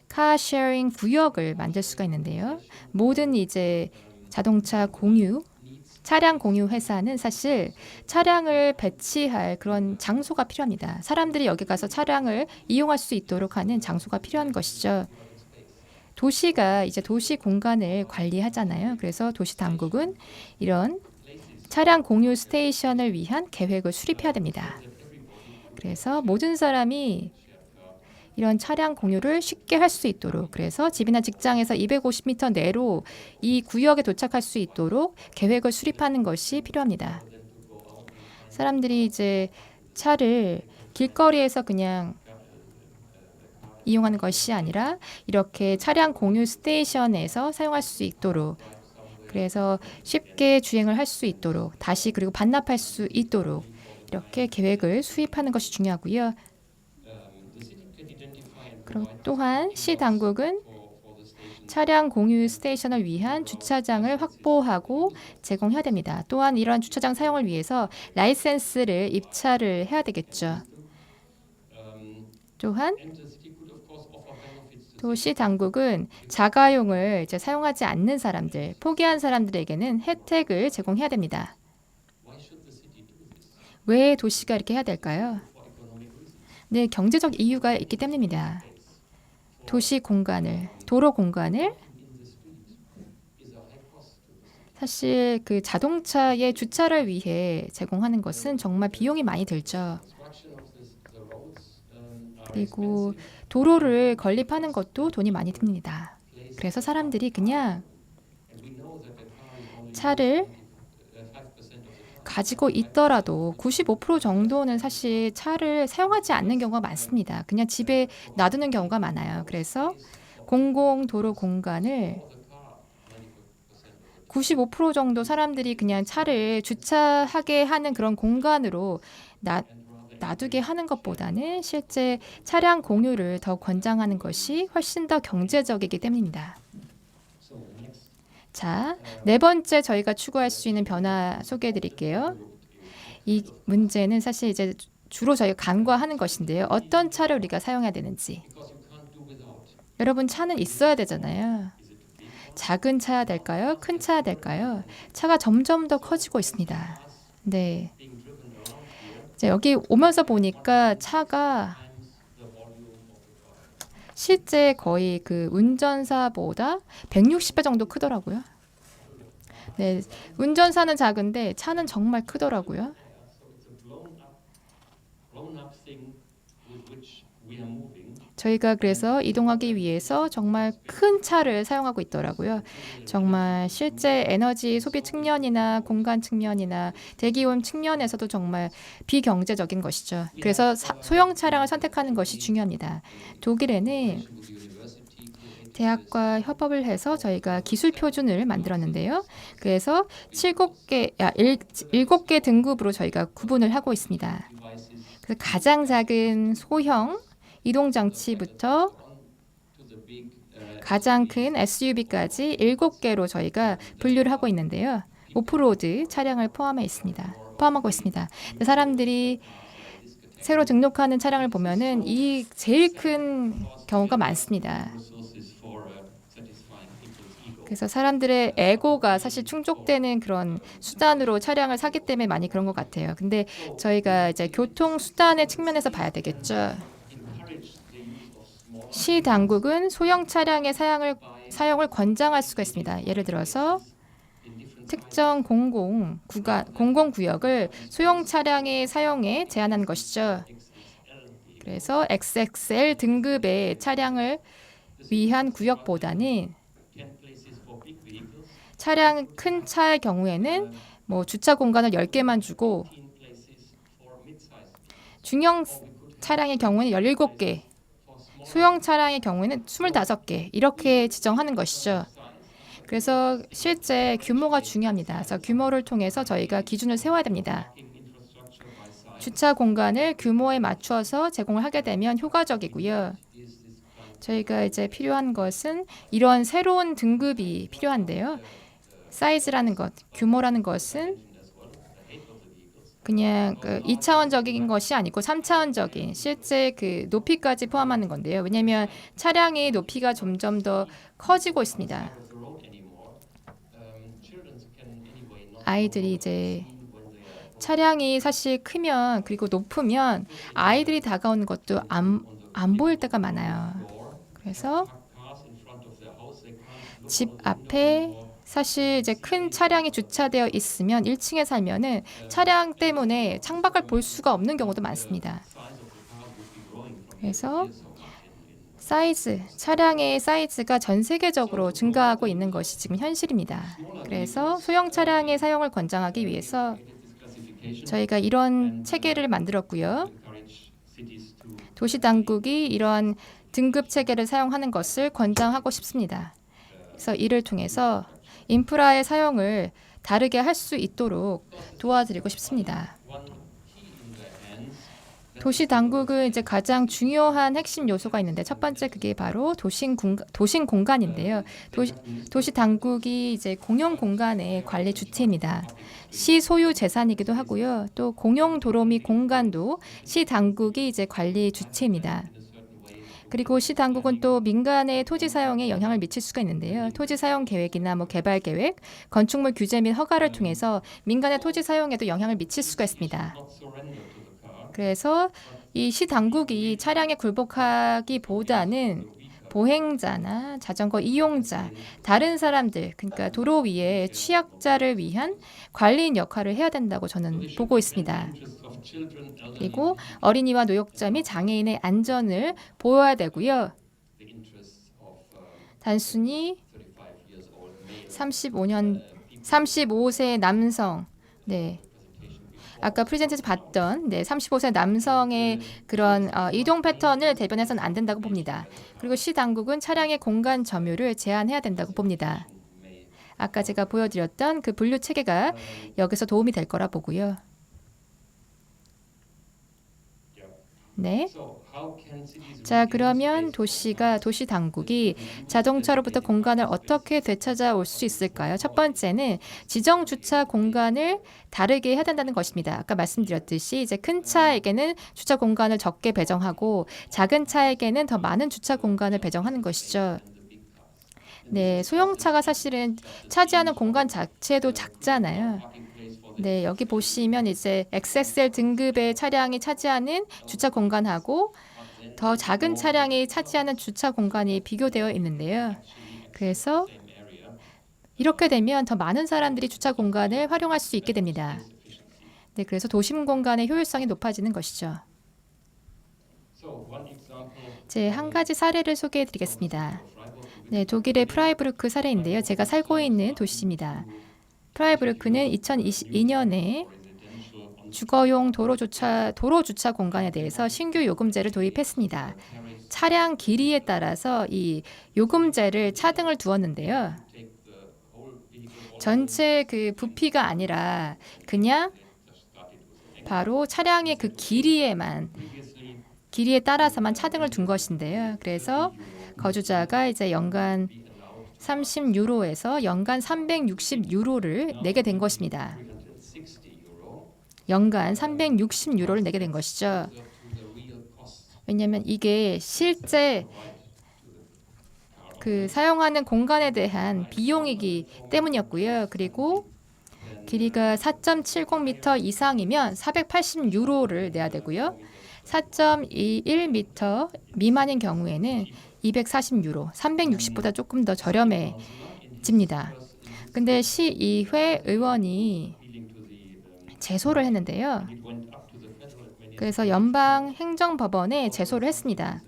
카쉐어링 구역을 만들 수가 있는데요. 모든 이제 자동차 공유, 차량 공유 회사는 사실 차량을 배치할 그런 장소가 필요합니다. 사람들이 여기 가서 차량을 이용할 수 있도록 하는 장소가 필요한 것이죠. 도시가 이제 도시 공간을 관리하잖아요. 그래서 도시 당국은 이런 차량 공유 스테이션을 위한 계획을 수립해야 됩니다. 그래서 모든 사람이 이런 차량 공유를 쉽게 할 수 있도록, 그래서 집이나 직장에서 250m 내로 이 구역에 도착할 수 있도록 계획을 수립하는 것이 필요합니다. 사람들이 이제 차를 길거리에서 그냥 이용하는 것이 아니라 이렇게 차량 공유 스테이션에서 사용할 수 있도록, 그래서 쉽게 주행을 할 수 있도록, 다시 그리고 반납할 수 있도록 이렇게 계획을 수립하는 것이 중요하고요. 그리고 또한 시 당국은 차량 공유 스테이션을 위한 주차장을 확보하고 제공해야 됩니다. 또한 이러한 주차장 사용을 위해서 라이센스를 입찰을 해야 되겠죠. 또한 도시 당국은 자가용을 이제 사용하지 않는 사람들, 포기한 사람들에게는 혜택을 제공해야 됩니다. 왜 도시가 이렇게 해야 될까요? 네, 경제적 이유가 있기 때문입니다. 도시 공간을, 도로 공간을 사실 그 자동차의 주차를 위해 제공하는 것은 정말 비용이 많이 들죠. 그리고 도로를 건립하는 것도 돈이 많이 듭니다. 그래서 사람들이 그냥 차를 가지고 있더라도 95% 정도는 사실 차를 사용하지 않는 경우가 많습니다. 그냥 집에 놔두는 경우가 많아요. 그래서 공공도로 공간을 95% 정도 사람들이 그냥 차를 주차하게 하는 그런 공간으로 놔두게 하는 것보다는 실제 차량 공유를 더 권장하는 것이 훨씬 더 경제적이기 때문입니다. 자, 네 번째 저희가 추구할 수 있는 변화 소개해 드릴게요. 이 문제는 사실 이제 주로 저희가 간과하는 것인데요. 어떤 차를 우리가 사용해야 되는지. 여러분, 차는 있어야 되잖아요. 작은 차야 될까요? 큰 차야 될까요? 차가 점점 더 커지고 있습니다. 네. 이제 여기 오면서 보니까 차가 실제 거의 그 운전사보다 160배 정도 크더라고요. 네, 운전사는 작은데 차는 정말 크더라고요. 저희가 그래서 이동하기 위해서 정말 큰 차를 사용하고 있더라고요. 정말 실제 에너지 소비 측면이나 공간 측면이나 대기오염 측면에서도 정말 비경제적인 것이죠. 그래서 소형 차량을 선택하는 것이 중요합니다. 독일에는 대학과 협업을 해서 저희가 기술 표준을 만들었는데요. 그래서 7개 등급으로 저희가 구분을 하고 있습니다. 그래서 가장 작은 소형 이동 장치부터 가장 큰 SUV까지 7개로 저희가 분류를 하고 있는데요. 오프로드 차량을 포함하고 있습니다. 사람들이 새로 등록하는 차량을 보면은 이 제일 큰 경우가 많습니다. 그래서 사람들의 에고가 사실 충족되는 그런 수단으로 차량을 사기 때문에 많이 그런 것 같아요. 근데 저희가 이제 교통 수단의 측면에서 봐야 되겠죠. 시 당국은 소형 차량의 사용을 권장할 수가 있습니다. 예를 들어서 특정 공공구역을 소형 차량의 사용에 제한하는 것이죠. 그래서 XXL 등급의 차량을 위한 구역보다는 차량 큰 차의 경우에는 뭐 주차 공간을 10개만 주고 중형 차량의 경우에는 17개, 소형 차량의 경우에는 25개 이렇게 지정하는 것이죠. 그래서 실제 규모가 중요합니다. 그래서 규모를 통해서 저희가 기준을 세워야 됩니다. 주차 공간을 규모에 맞추어서 제공을 하게 되면 효과적이고요. 저희가 이제 필요한 것은 이런 새로운 등급이 필요한데요. 사이즈라는 것, 규모라는 것은 그냥 2차원적인 것이 아니고 3차원적인 실제 그 높이까지 포함하는 건데요. 왜냐하면 차량의 높이가 점점 더 커지고 있습니다. 아이들이 이제 차량이 사실 크면 그리고 높으면 아이들이 다가오는 것도 안 보일 때가 많아요. 그래서 집 앞에 사실 이제 큰 차량이 주차되어 있으면 1층에 살면은 차량 때문에 창밖을 볼 수가 없는 경우도 많습니다. 그래서 차량의 사이즈가 전 세계적으로 증가하고 있는 것이 지금 현실입니다. 그래서 소형 차량의 사용을 권장하기 위해서 저희가 이런 체계를 만들었고요. 도시 당국이 이런 등급 체계를 사용하는 것을 권장하고 싶습니다. 그래서 이를 통해서 인프라의 사용을 다르게 할 수 있도록 도와드리고 싶습니다. 도시 당국은 이제 가장 중요한 핵심 요소가 있는데 첫 번째 그게 바로 도심 공간인데요. 도시 당국이 이제 공용 공간의 관리 주체입니다. 시 소유 재산이기도 하고요. 또 공용 도로 및 공간도 시 당국이 이제 관리 주체입니다. 그리고 시 당국은 또 민간의 토지 사용에 영향을 미칠 수가 있는데요. 토지 사용 계획이나 개발 계획, 건축물 규제 및 허가를 통해서 민간의 토지 사용에도 영향을 미칠 수가 있습니다. 그래서 이 시 당국이 차량에 굴복하기보다는 보행자나 자전거 이용자, 다른 사람들, 그러니까 도로 위에 취약자를 위한 관리인 역할을 해야 된다고 저는 보고 있습니다. 그리고 어린이와 노약자 및 장애인의 안전을 보호해야 되고요. 단순히 35세 남성, 아까 프레젠테이션 봤던 35세 남성의 그런 이동 패턴을 대변해서는 안 된다고 봅니다. 그리고 시 당국은 차량의 공간 점유를 제한해야 된다고 봅니다. 아까 제가 보여드렸던 그 분류 체계가 여기서 도움이 될 거라 보고요. 네. 자, 그러면 도시 당국이 자동차로부터 공간을 어떻게 되찾아올 수 있을까요? 첫 번째는 지정 주차 공간을 다르게 해야 된다는 것입니다. 아까 말씀드렸듯이 이제 큰 차에게는 주차 공간을 적게 배정하고 작은 차에게는 더 많은 주차 공간을 배정하는 것이죠. 네, 소형차가 사실은 차지하는 공간 자체도 작잖아요. 네, 여기 보시면 이제 XXL 등급의 차량이 차지하는 주차 공간하고 더 작은 차량이 차지하는 주차 공간이 비교되어 있는데요. 그래서 이렇게 되면 더 많은 사람들이 주차 공간을 활용할 수 있게 됩니다. 네, 그래서 도심 공간의 효율성이 높아지는 것이죠. 한 가지 사례를 소개해 드리겠습니다. 네, 독일의 프라이부르크 사례인데요. 제가 살고 있는 도시입니다. 프라이부르크는 2022년에 주거용 도로 주차 공간에 대해서 신규 요금제를 도입했습니다. 차량 길이에 따라서 이 요금제를 차등을 두었는데요. 전체 그 부피가 아니라 그냥 바로 차량의 그 길이에 따라서만 차등을 둔 것인데요. 그래서 거주자가 이제 연간 30유로에서 연간 360유로를 내게 된 것입니다. 연간 360유로를 내게 된 것이죠. 왜냐하면 이게 실제 그 사용하는 공간에 대한 비용이기 때문이었고요. 그리고 길이가 4.70m 이상이면 480유로를 내야 되고요. 4.21m 미만인 경우에는 240유로, 360보다 조금 더 저렴해집니다. 근데 시의회 의원이 제소를 했는데요. 그래서 연방 행정법원에 제소를 했습니다.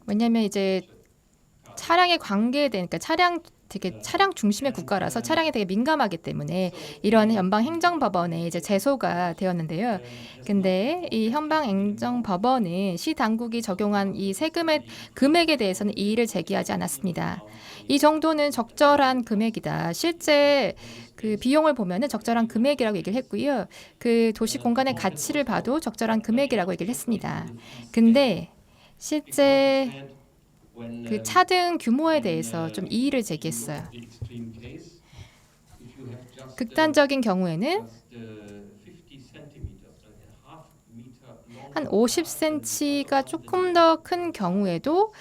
왜냐하면 이제 차량에 관계된, 그러니까 차량 되게 차량 중심의 국가라서 차량이 되게 민감하기 때문에 이런 연방행정법원에 이제 제소가 되었는데요. 근데 이 연방행정법원은 시 당국이 적용한 이 세금의 금액에 대해서는 이의를 제기하지 않았습니다. 이 정도는 적절한 금액이다. 실제 그 비용을 보면은 적절한 금액이라고 얘기를 했고요. 그 도시 공간의 가치를 봐도 적절한 금액이라고 얘기를 했습니다. 근데 실제 그 차등 규모에 대해서 좀 이의를 제기했어요. 극단적인 경우에는 한 50cm가 조금 더 큰 경우에도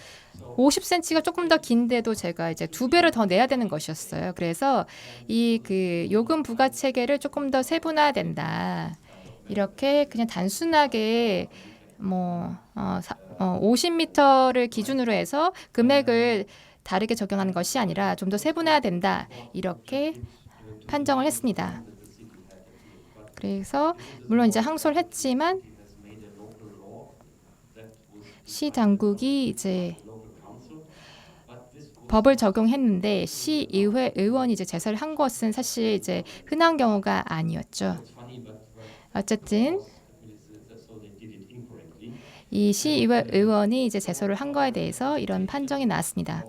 50cm가 조금 더 긴데도 제가 이제 2배를 더 내야 되는 것이었어요. 그래서 이 그 요금 부과 체계를 조금 더 세분화된다. 이렇게 그냥 단순하게 50m를 기준으로 해서 금액을 다르게 적용하는 것이 아니라 좀 더 세분화된다. 이렇게 판정을 했습니다. 그래서 물론 이제 항소를 했지만 시 당국이 이제 법을 적용했는데 시의회 의원이 이제 제소를 한 것은 사실 이제 흔한 경우가 아니었죠. 어쨌든 이 시의회 의원이 이제 제소를 한 거에 대해서 이런 판정이 나왔습니다.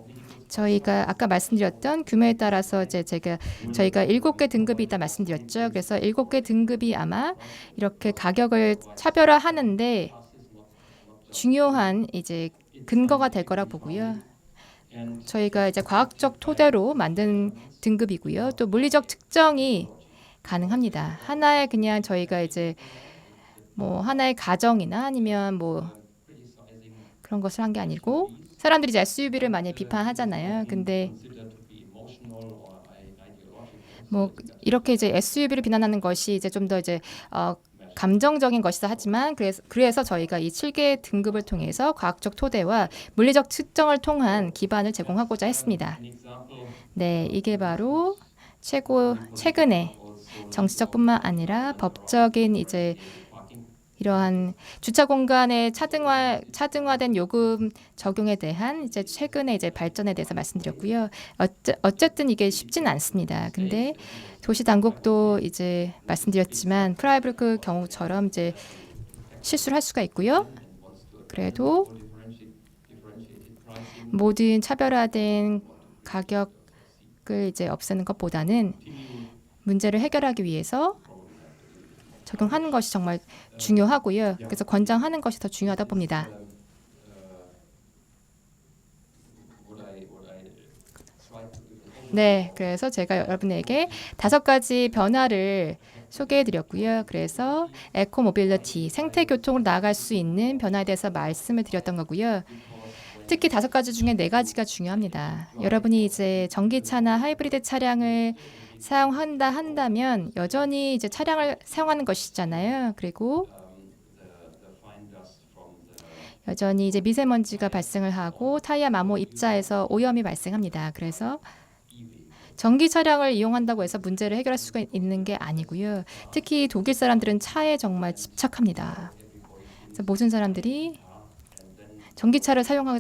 저희가 아까 말씀드렸던 규모에 따라서 이제 저희가 7개 등급이 있다 말씀드렸죠. 그래서 7개 등급이 아마 이렇게 가격을 차별화하는데 중요한 이제 근거가 될 거라 보고요. 저희가 이제 과학적 토대로 만든 등급이고요. 또 물리적 측정이 가능합니다. 하나의 그냥 저희가 이제 뭐 하나의 가정이나 아니면 뭐 그런 것을 한 게 아니고 사람들이 이제 SUV를 많이 비판하잖아요. 근데 뭐 이렇게 이제 SUV를 비난하는 것이 이제 좀 더 이제 감정적인 것이다 하지만 그래서 저희가 이 7개 등급을 통해서 과학적 토대와 물리적 측정을 통한 기반을 제공하고자 했습니다. 네, 이게 바로 최근에 정치적뿐만 아니라 법적인 이제 이러한 주차 공간의 차등화된 요금 적용에 대한 이제 최근에 이제 발전에 대해서 말씀드렸고요. 어쨌든 이게 쉽지는 않습니다. 근데 도시 당국도 이제 말씀드렸지만 프라이브르크 경우처럼 이제 실수를 할 수가 있고요. 그래도 모든 차별화된 가격을 이제 없애는 것보다는 문제를 해결하기 위해서 적용하는 것이 정말 중요하고요. 그래서 권장하는 것이 더 중요하다 봅니다. 네, 그래서 제가 여러분에게 5가지 변화를 소개해드렸고요. 그래서 에코모빌리티, 생태교통으로 나아갈 수 있는 변화에 대해서 말씀을 드렸던 거고요. 특히 5가지 중에 4가지가 중요합니다. 여러분이 이제 전기차나 하이브리드 차량을 한다면 여전히 이제 차량을 사용하는 것이잖아요. 그리고 여전히 이제 미세먼지가 발생을 하고 타이어 마모 입자에서 오염이 발생합니다. 그래서 전기 차량을 이용한다고 해서 문제를 해결할 수가 있는 게 아니고요. 특히 독일 사람들은 차에 정말 집착합니다. 그래서 모든 사람들이 전기차를 사용하면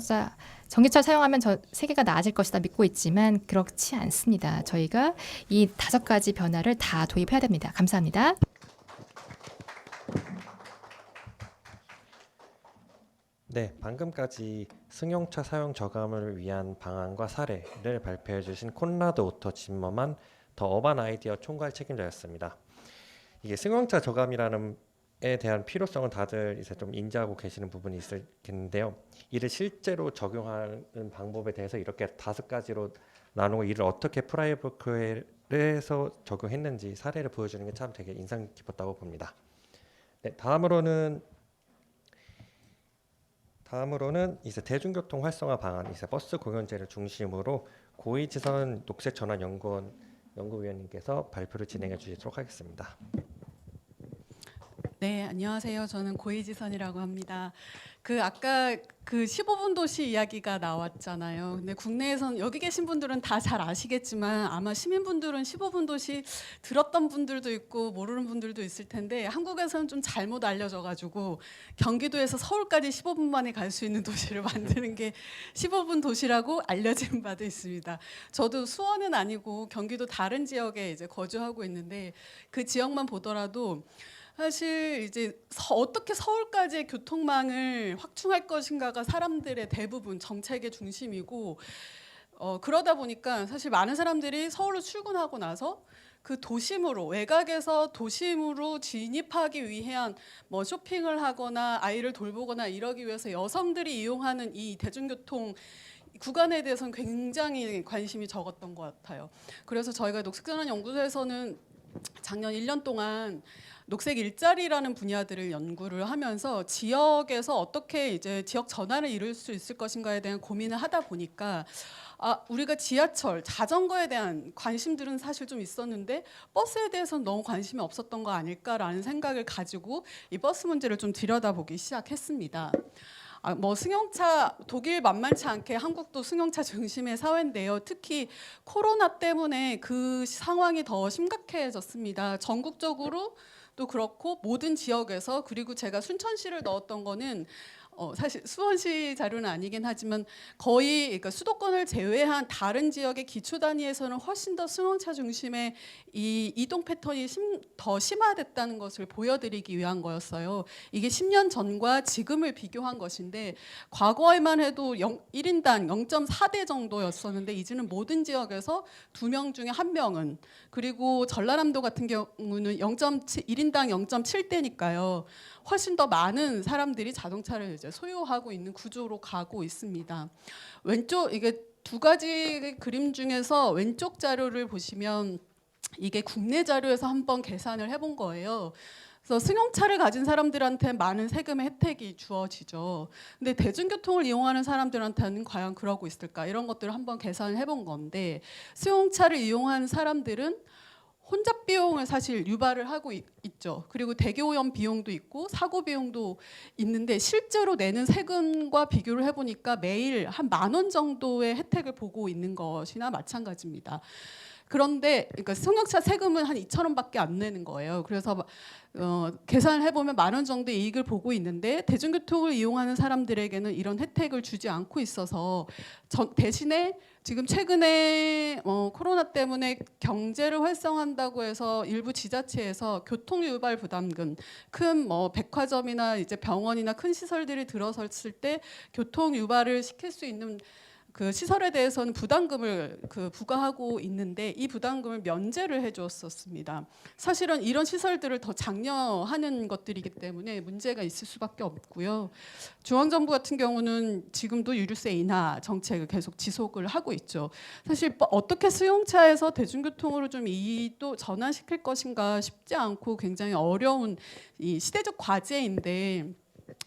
세계가 나아질 것이다 믿고 있지만 그렇지 않습니다. 저희가 이 5가지 변화를 다 도입해야 됩니다. 감사합니다. 네, 방금까지 승용차 사용 저감을 위한 방안과 사례를 발표해 주신 콘라드 오토 짐머만 더 어반 아이디어 총괄 책임자였습니다. 이게 승용차 저감이라는 에 대한 필요성을 다들 이제 좀 인지하고 계시는 부분이 있겠는데요. 이를 실제로 적용하는 방법에 대해서 이렇게 5가지로 나누고 이를 어떻게 프라이브르크에서 적용했는지 사례를 보여주는 게 참 되게 인상 깊었다고 봅니다. 네, 다음으로는 이제 대중교통 활성화 방안, 이제 버스 공연제를 중심으로 고이지선 녹색전환연구원 연구위원님께서 발표를 진행해 주시도록 하겠습니다. 네, 안녕하세요. 저는 고이지선이라고 합니다. 그 아까 그 15분 도시 이야기가 나왔잖아요. 근데 국내에선 여기 계신 분들은 다 잘 아시겠지만 아마 시민분들은 15분 도시 들었던 분들도 있고 모르는 분들도 있을 텐데 한국에서는 좀 잘못 알려져가지고 경기도에서 서울까지 15분 만에 갈 수 있는 도시를 만드는 게 15분 도시라고 알려진 바도 있습니다. 저도 수원은 아니고 경기도 다른 지역에 이제 거주하고 있는데 그 지역만 보더라도 사실 이제 어떻게 서울까지의 교통망을 확충할 것인가가 사람들의 대부분 정책의 중심이고 그러다 보니까 사실 많은 사람들이 서울로 출근하고 나서 그 도심으로 외곽에서 도심으로 진입하기 위한 뭐 쇼핑을 하거나 아이를 돌보거나 이러기 위해서 여성들이 이용하는 이 대중교통 구간에 대해서는 굉장히 관심이 적었던 것 같아요. 그래서 저희가 녹색전환연구소에서는 작년 1년 동안 녹색 일자리라는 분야들을 연구를 하면서 지역에서 어떻게 이제 지역 전환을 이룰 수 있을 것인가에 대한 고민을 하다 보니까 우리가 지하철, 자전거에 대한 관심들은 사실 좀 있었는데 버스에 대해서는 너무 관심이 없었던 거 아닐까라는 생각을 가지고 이 버스 문제를 좀 들여다보기 시작했습니다. 뭐 승용차 독일 만만치 않게 한국도 승용차 중심의 사회인데요. 특히 코로나 때문에 그 상황이 더 심각해졌습니다. 전국적으로 또 그렇고 모든 지역에서 그리고 제가 순천시를 넣었던 거는 사실 수원시 자료는 아니긴 하지만 거의 그러니까 수도권을 제외한 다른 지역의 기초 단위에서는 훨씬 더 승용차 중심의 이 이동 패턴이 더 심화됐다는 것을 보여드리기 위한 거였어요. 이게 10년 전과 지금을 비교한 것인데 과거에만 해도 1인당 0.4대 정도였었는데 이제는 모든 지역에서 2명 중에 1명은 그리고 전라남도 같은 경우는 1인당 0.7대니까요. 훨씬 더 많은 사람들이 자동차를 이제 소유하고 있는 구조로 가고 있습니다. 왼쪽 이게 두 가지 그림 중에서 왼쪽 자료를 보시면 이게 국내 자료에서 한번 계산을 해본 거예요. 그래서 승용차를 가진 사람들한테 많은 세금의 혜택이 주어지죠. 근데 대중교통을 이용하는 사람들한테는 과연 그러고 있을까? 이런 것들을 한번 계산을 해본 건데 승용차를 이용하는 사람들은 혼잡 비용을 사실 유발을 하고 있죠. 그리고 대기오염 비용도 있고 사고 비용도 있는데 실제로 내는 세금과 비교를 해보니까 매일 한 10,000원 정도의 혜택을 보고 있는 것이나 마찬가지입니다. 그런데 그러니까 승용차 세금은 한 2,000원밖에 안 내는 거예요. 그래서 계산을 해보면 10,000원 정도의 이익을 보고 있는데 대중교통을 이용하는 사람들에게는 이런 혜택을 주지 않고 있어서 대신에 지금 최근에 코로나 때문에 경제를 활성화한다고 해서 일부 지자체에서 교통 유발 부담금 큰 백화점이나 이제 병원이나 큰 시설들이 들어섰을 때 교통 유발을 시킬 수 있는 그 시설에 대해서는 부담금을 부과하고 있는데 이 부담금을 면제를 해줬었습니다. 사실은 이런 시설들을 더 장려하는 것들이기 때문에 문제가 있을 수밖에 없고요. 중앙정부 같은 경우는 지금도 유류세 인하 정책을 계속 지속을 하고 있죠. 사실 어떻게 승용차에서 대중교통으로 좀 이도 전환시킬 것인가 쉽지 않고 굉장히 어려운 이 시대적 과제인데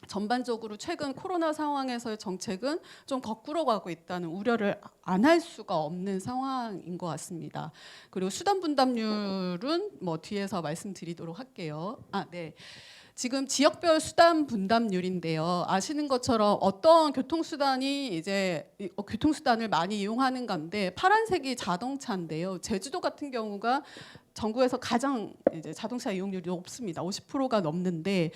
전반적으로 최근 코로나 상황에서의 정책은 좀 거꾸로 가고 있다는 우려를 안 할 수가 없는 상황인 것 같습니다. 그리고 수단 분담률은 뒤에서 말씀드리도록 할게요. 네. 지금 지역별 수단 분담률인데요. 아시는 것처럼 어떤 교통수단이 이제 교통수단을 많이 이용하는 건데 파란색이 자동차인데요. 제주도 같은 경우가 전국에서 가장 이제 자동차 이용률이 높습니다. 50%가 넘는데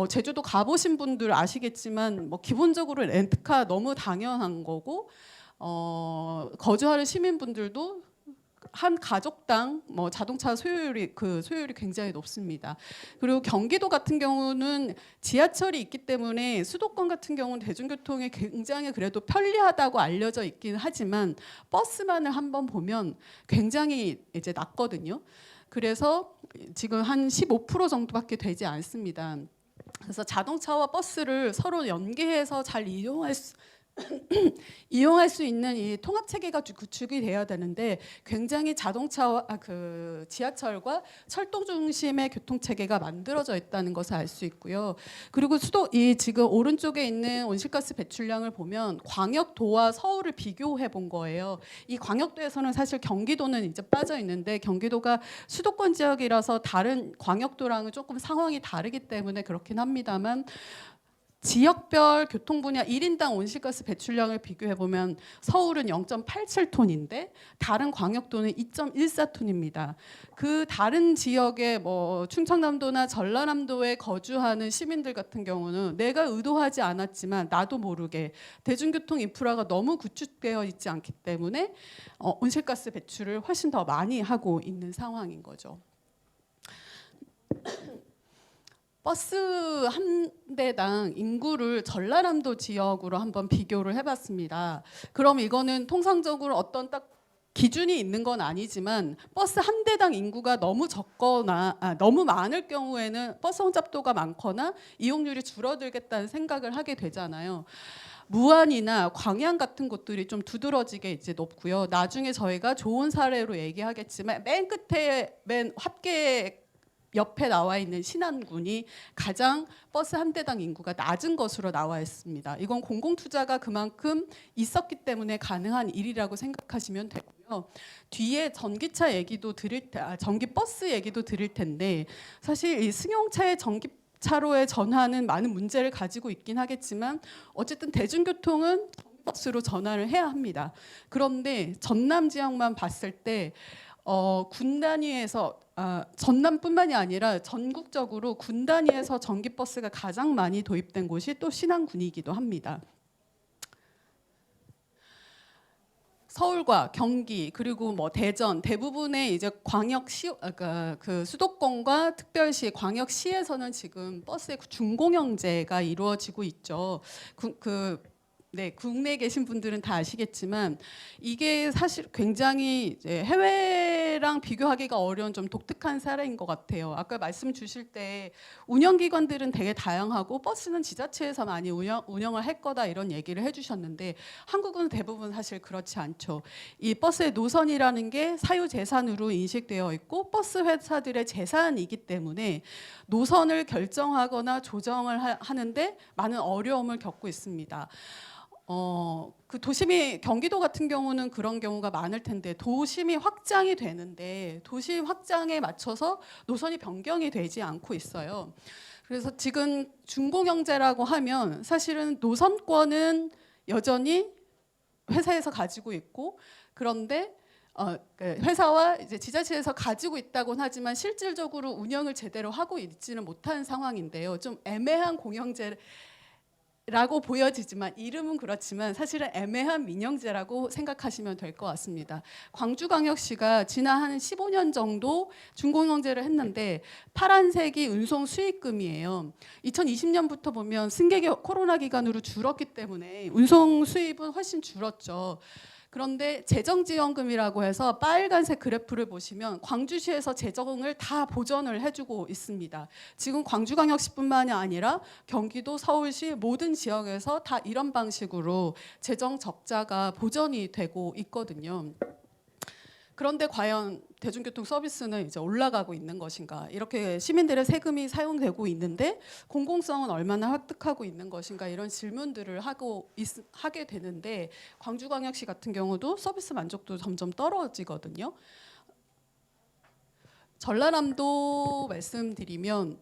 제주도 가보신 분들 아시겠지만 기본적으로 렌트카 너무 당연한 거고 거주하는 시민분들도 한 가족당 자동차 소유율이 굉장히 높습니다. 그리고 경기도 같은 경우는 지하철이 있기 때문에 수도권 같은 경우는 대중교통이 굉장히 그래도 편리하다고 알려져 있긴 하지만 버스만을 한번 보면 굉장히 이제 낮거든요. 그래서 지금 한 15% 정도밖에 되지 않습니다. 그래서 자동차와 버스를 서로 연계해서 잘 이용할 수 있는 이 통합 체계가 구축이 돼야 되는데 굉장히 자동차와 지하철과 철도 중심의 교통 체계가 만들어져 있다는 것을 알 수 있고요. 그리고 지금 오른쪽에 있는 온실가스 배출량을 보면 광역도와 서울을 비교해 본 거예요. 이 광역도에서는 사실 경기도는 이제 빠져 있는데 경기도가 수도권 지역이라서 다른 광역도랑은 조금 상황이 다르기 때문에 그렇긴 합니다만. 지역별 교통 분야 1인당 온실가스 배출량을 비교해 보면 서울은 0.87톤인데 다른 광역도는 2.14톤입니다. 그 다른 지역의 뭐 충청남도나 전라남도에 거주하는 시민들 같은 경우는 내가 의도하지 않았지만 나도 모르게 대중교통 인프라가 너무 구축되어 있지 않기 때문에 온실가스 배출을 훨씬 더 많이 하고 있는 상황인 거죠. 버스 한 대당 인구를 전라남도 지역으로 한번 비교를 해봤습니다. 그럼 이거는 통상적으로 어떤 딱 기준이 있는 건 아니지만 버스 한 대당 인구가 너무 적거나 너무 많을 경우에는 버스 혼잡도가 많거나 이용률이 줄어들겠다는 생각을 하게 되잖아요. 무안이나 광양 같은 곳들이 좀 두드러지게 이제 높고요. 나중에 저희가 좋은 사례로 얘기하겠지만 맨 끝에 맨 합계 옆에 나와 있는 신안군이 가장 버스 한 대당 인구가 낮은 것으로 나와 있습니다. 이건 공공투자가 그만큼 있었기 때문에 가능한 일이라고 생각하시면 되고요. 뒤에 전기차 얘기도 전기버스 얘기도 드릴 텐데 사실 이 승용차의 전기차로의 전환은 많은 문제를 가지고 있긴 하겠지만 어쨌든 대중교통은 버스로 전환을 해야 합니다. 그런데 전남 지역만 봤을 때 군 단위에서 전남뿐만이 아니라 전국적으로 군 단위에서 전기버스가 가장 많이 도입된 곳이 또 신안군이기도 합니다. 서울과 경기 그리고 뭐 대전 대부분의 이제 광역시 그 수도권과 특별시 광역시에서는 지금 버스의 준공영제가 이루어지고 있죠. 네, 국내에 계신 분들은 다 아시겠지만 이게 사실 굉장히 이제 해외랑 비교하기가 어려운 좀 독특한 사례인 것 같아요. 아까 말씀 주실 때 운영기관들은 되게 다양하고 버스는 지자체에서 많이 운영을 할 거다 이런 얘기를 해주셨는데 한국은 대부분 사실 그렇지 않죠. 이 버스의 노선이라는 게 사유재산으로 인식되어 있고 버스 회사들의 재산이기 때문에 노선을 결정하거나 조정을 하는데 많은 어려움을 겪고 있습니다. 그 도심이 경기도 같은 경우는 그런 경우가 많을 텐데 도심이 확장이 되는데 도심 확장에 맞춰서 노선이 변경이 되지 않고 있어요. 그래서 지금 준공영제라고 하면 사실은 노선권은 여전히 회사에서 가지고 있고 그런데 회사와 이제 지자체에서 가지고 있다고는 하지만 실질적으로 운영을 제대로 하고 있지는 못한 상황인데요. 좀 애매한 공영제 라고 보여지지만 이름은 그렇지만 사실은 애매한 민영제라고 생각하시면 될 것 같습니다. 광주광역시가 지난 한 15년 정도 준공영제를 했는데 파란색이 운송 수익금이에요. 2020년부터 보면 승객이 코로나 기간으로 줄었기 때문에 운송 수입은 훨씬 줄었죠. 그런데 재정지원금이라고 해서 빨간색 그래프를 보시면 광주시에서 재정을 다 보전을 해주고 있습니다. 지금 광주광역시뿐만이 아니라 경기도, 서울시 모든 지역에서 다 이런 방식으로 재정 적자가 보전이 되고 있거든요. 그런데 과연 대중교통 서비스는 이제 올라가고 있는 것인가? 이렇게 시민들의 세금이 사용되고 있는데 공공성은 얼마나 획득하고 있는 것인가? 이런 질문들을 하게 되는데 광주광역시 같은 경우도 서비스 만족도 점점 떨어지거든요. 전라남도 말씀드리면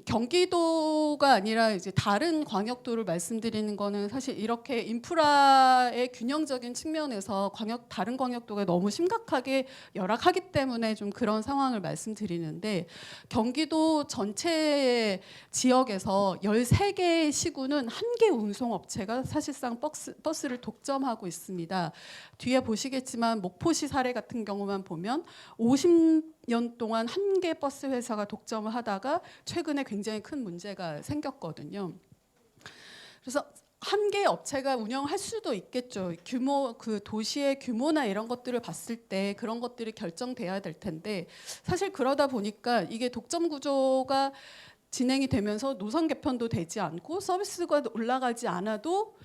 경기도가 아니라 이제 다른 광역도를 말씀드리는 거는 사실 이렇게 인프라의 균형적인 측면에서 다른 광역도가 너무 심각하게 열악하기 때문에 좀 그런 상황을 말씀드리는데 경기도 전체 지역에서 13개의 시군은 한 개 운송업체가 사실상 버스를 독점하고 있습니다. 뒤에 보시겠지만 목포시 사례 같은 경우만 보면 50년 동안 한 개 버스 회사가 독점을 하다가 최근에 굉장히 큰 문제가 생겼거든요. 그래서 한 개 업체가 운영할 수도 있겠죠. 그 도시의 규모나 이런 것들을 봤을 때 그런 것들이 결정돼야 될 텐데 사실 그러다 보니까 이게 독점 구조가 진행이 되면서 노선 개편도 되지 않고 서비스가 올라가지 않아도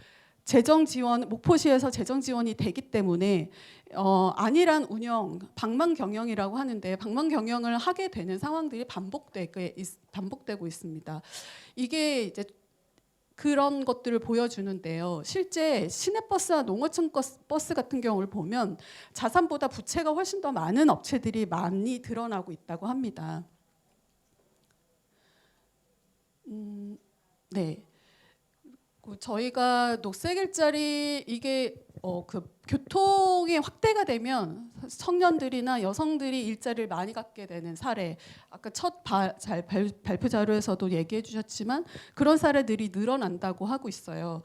재정 지원, 목포시에서 재정 지원이 되기 때문에 안일한 운영, 방만 경영이라고 하는데 방만 경영을 하게 되는 상황들이 반복되고 있습니다. 이게 이제 그런 것들을 보여주는데요. 실제 시내버스와 농어촌 버스 같은 경우를 보면 자산보다 부채가 훨씬 더 많은 업체들이 많이 드러나고 있다고 합니다. 네. 저희가 녹색 일자리 이게 그 교통이 확대가 되면 청년들이나 여성들이 일자리를 많이 갖게 되는 사례, 아까 첫 발표 자료에서도 얘기해 주셨지만 그런 사례들이 늘어난다고 하고 있어요.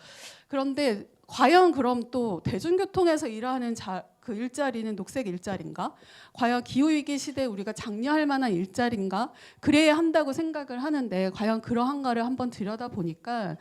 그런데 과연 그럼 또 대중교통에서 일하는 그 일자리는 녹색 일자리인가? 과연 기후위기 시대에 우리가 장려할 만한 일자리인가? 그래야 한다고 생각을 하는데 과연 그러한가를 한번 들여다보니까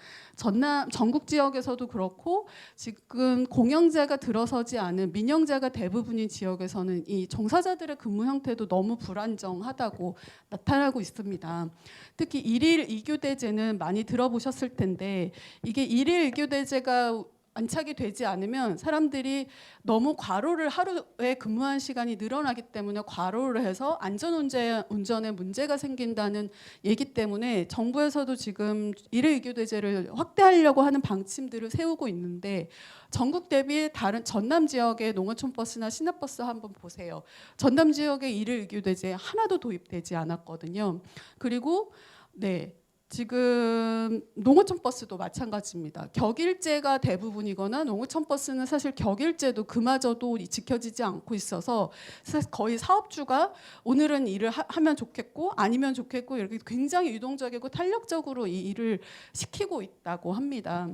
전국 지역에서도 그렇고 지금 공영제가 들어서지 않은 민영제가 대부분인 지역에서는 이 종사자들의 근무 형태도 너무 불안정하다고 나타나고 있습니다. 특히 일일 이교대제는 많이 들어보셨을 텐데 이게 일일 이교대제가 안착이 되지 않으면 사람들이 너무 과로를 하루에 근무한 시간이 늘어나기 때문에 과로를 해서 안전운전에 문제가 생긴다는 얘기 때문에 정부에서도 지금 일일 이교대제를 확대하려고 하는 방침들을 세우고 있는데 전국 대비 다른 전남 지역의 농어촌 버스나 시내버스 한번 보세요. 전남 지역의 일일 이교대제 하나도 도입되지 않았거든요. 그리고 네. 지금 농어촌 버스도 마찬가지입니다. 격일제가 대부분이거나 농어촌 버스는 사실 격일제도 그마저도 지켜지지 않고 있어서 사실 거의 사업주가 오늘은 일을 하면 좋겠고 아니면 좋겠고 이렇게 굉장히 유동적이고 탄력적으로 이 일을 시키고 있다고 합니다.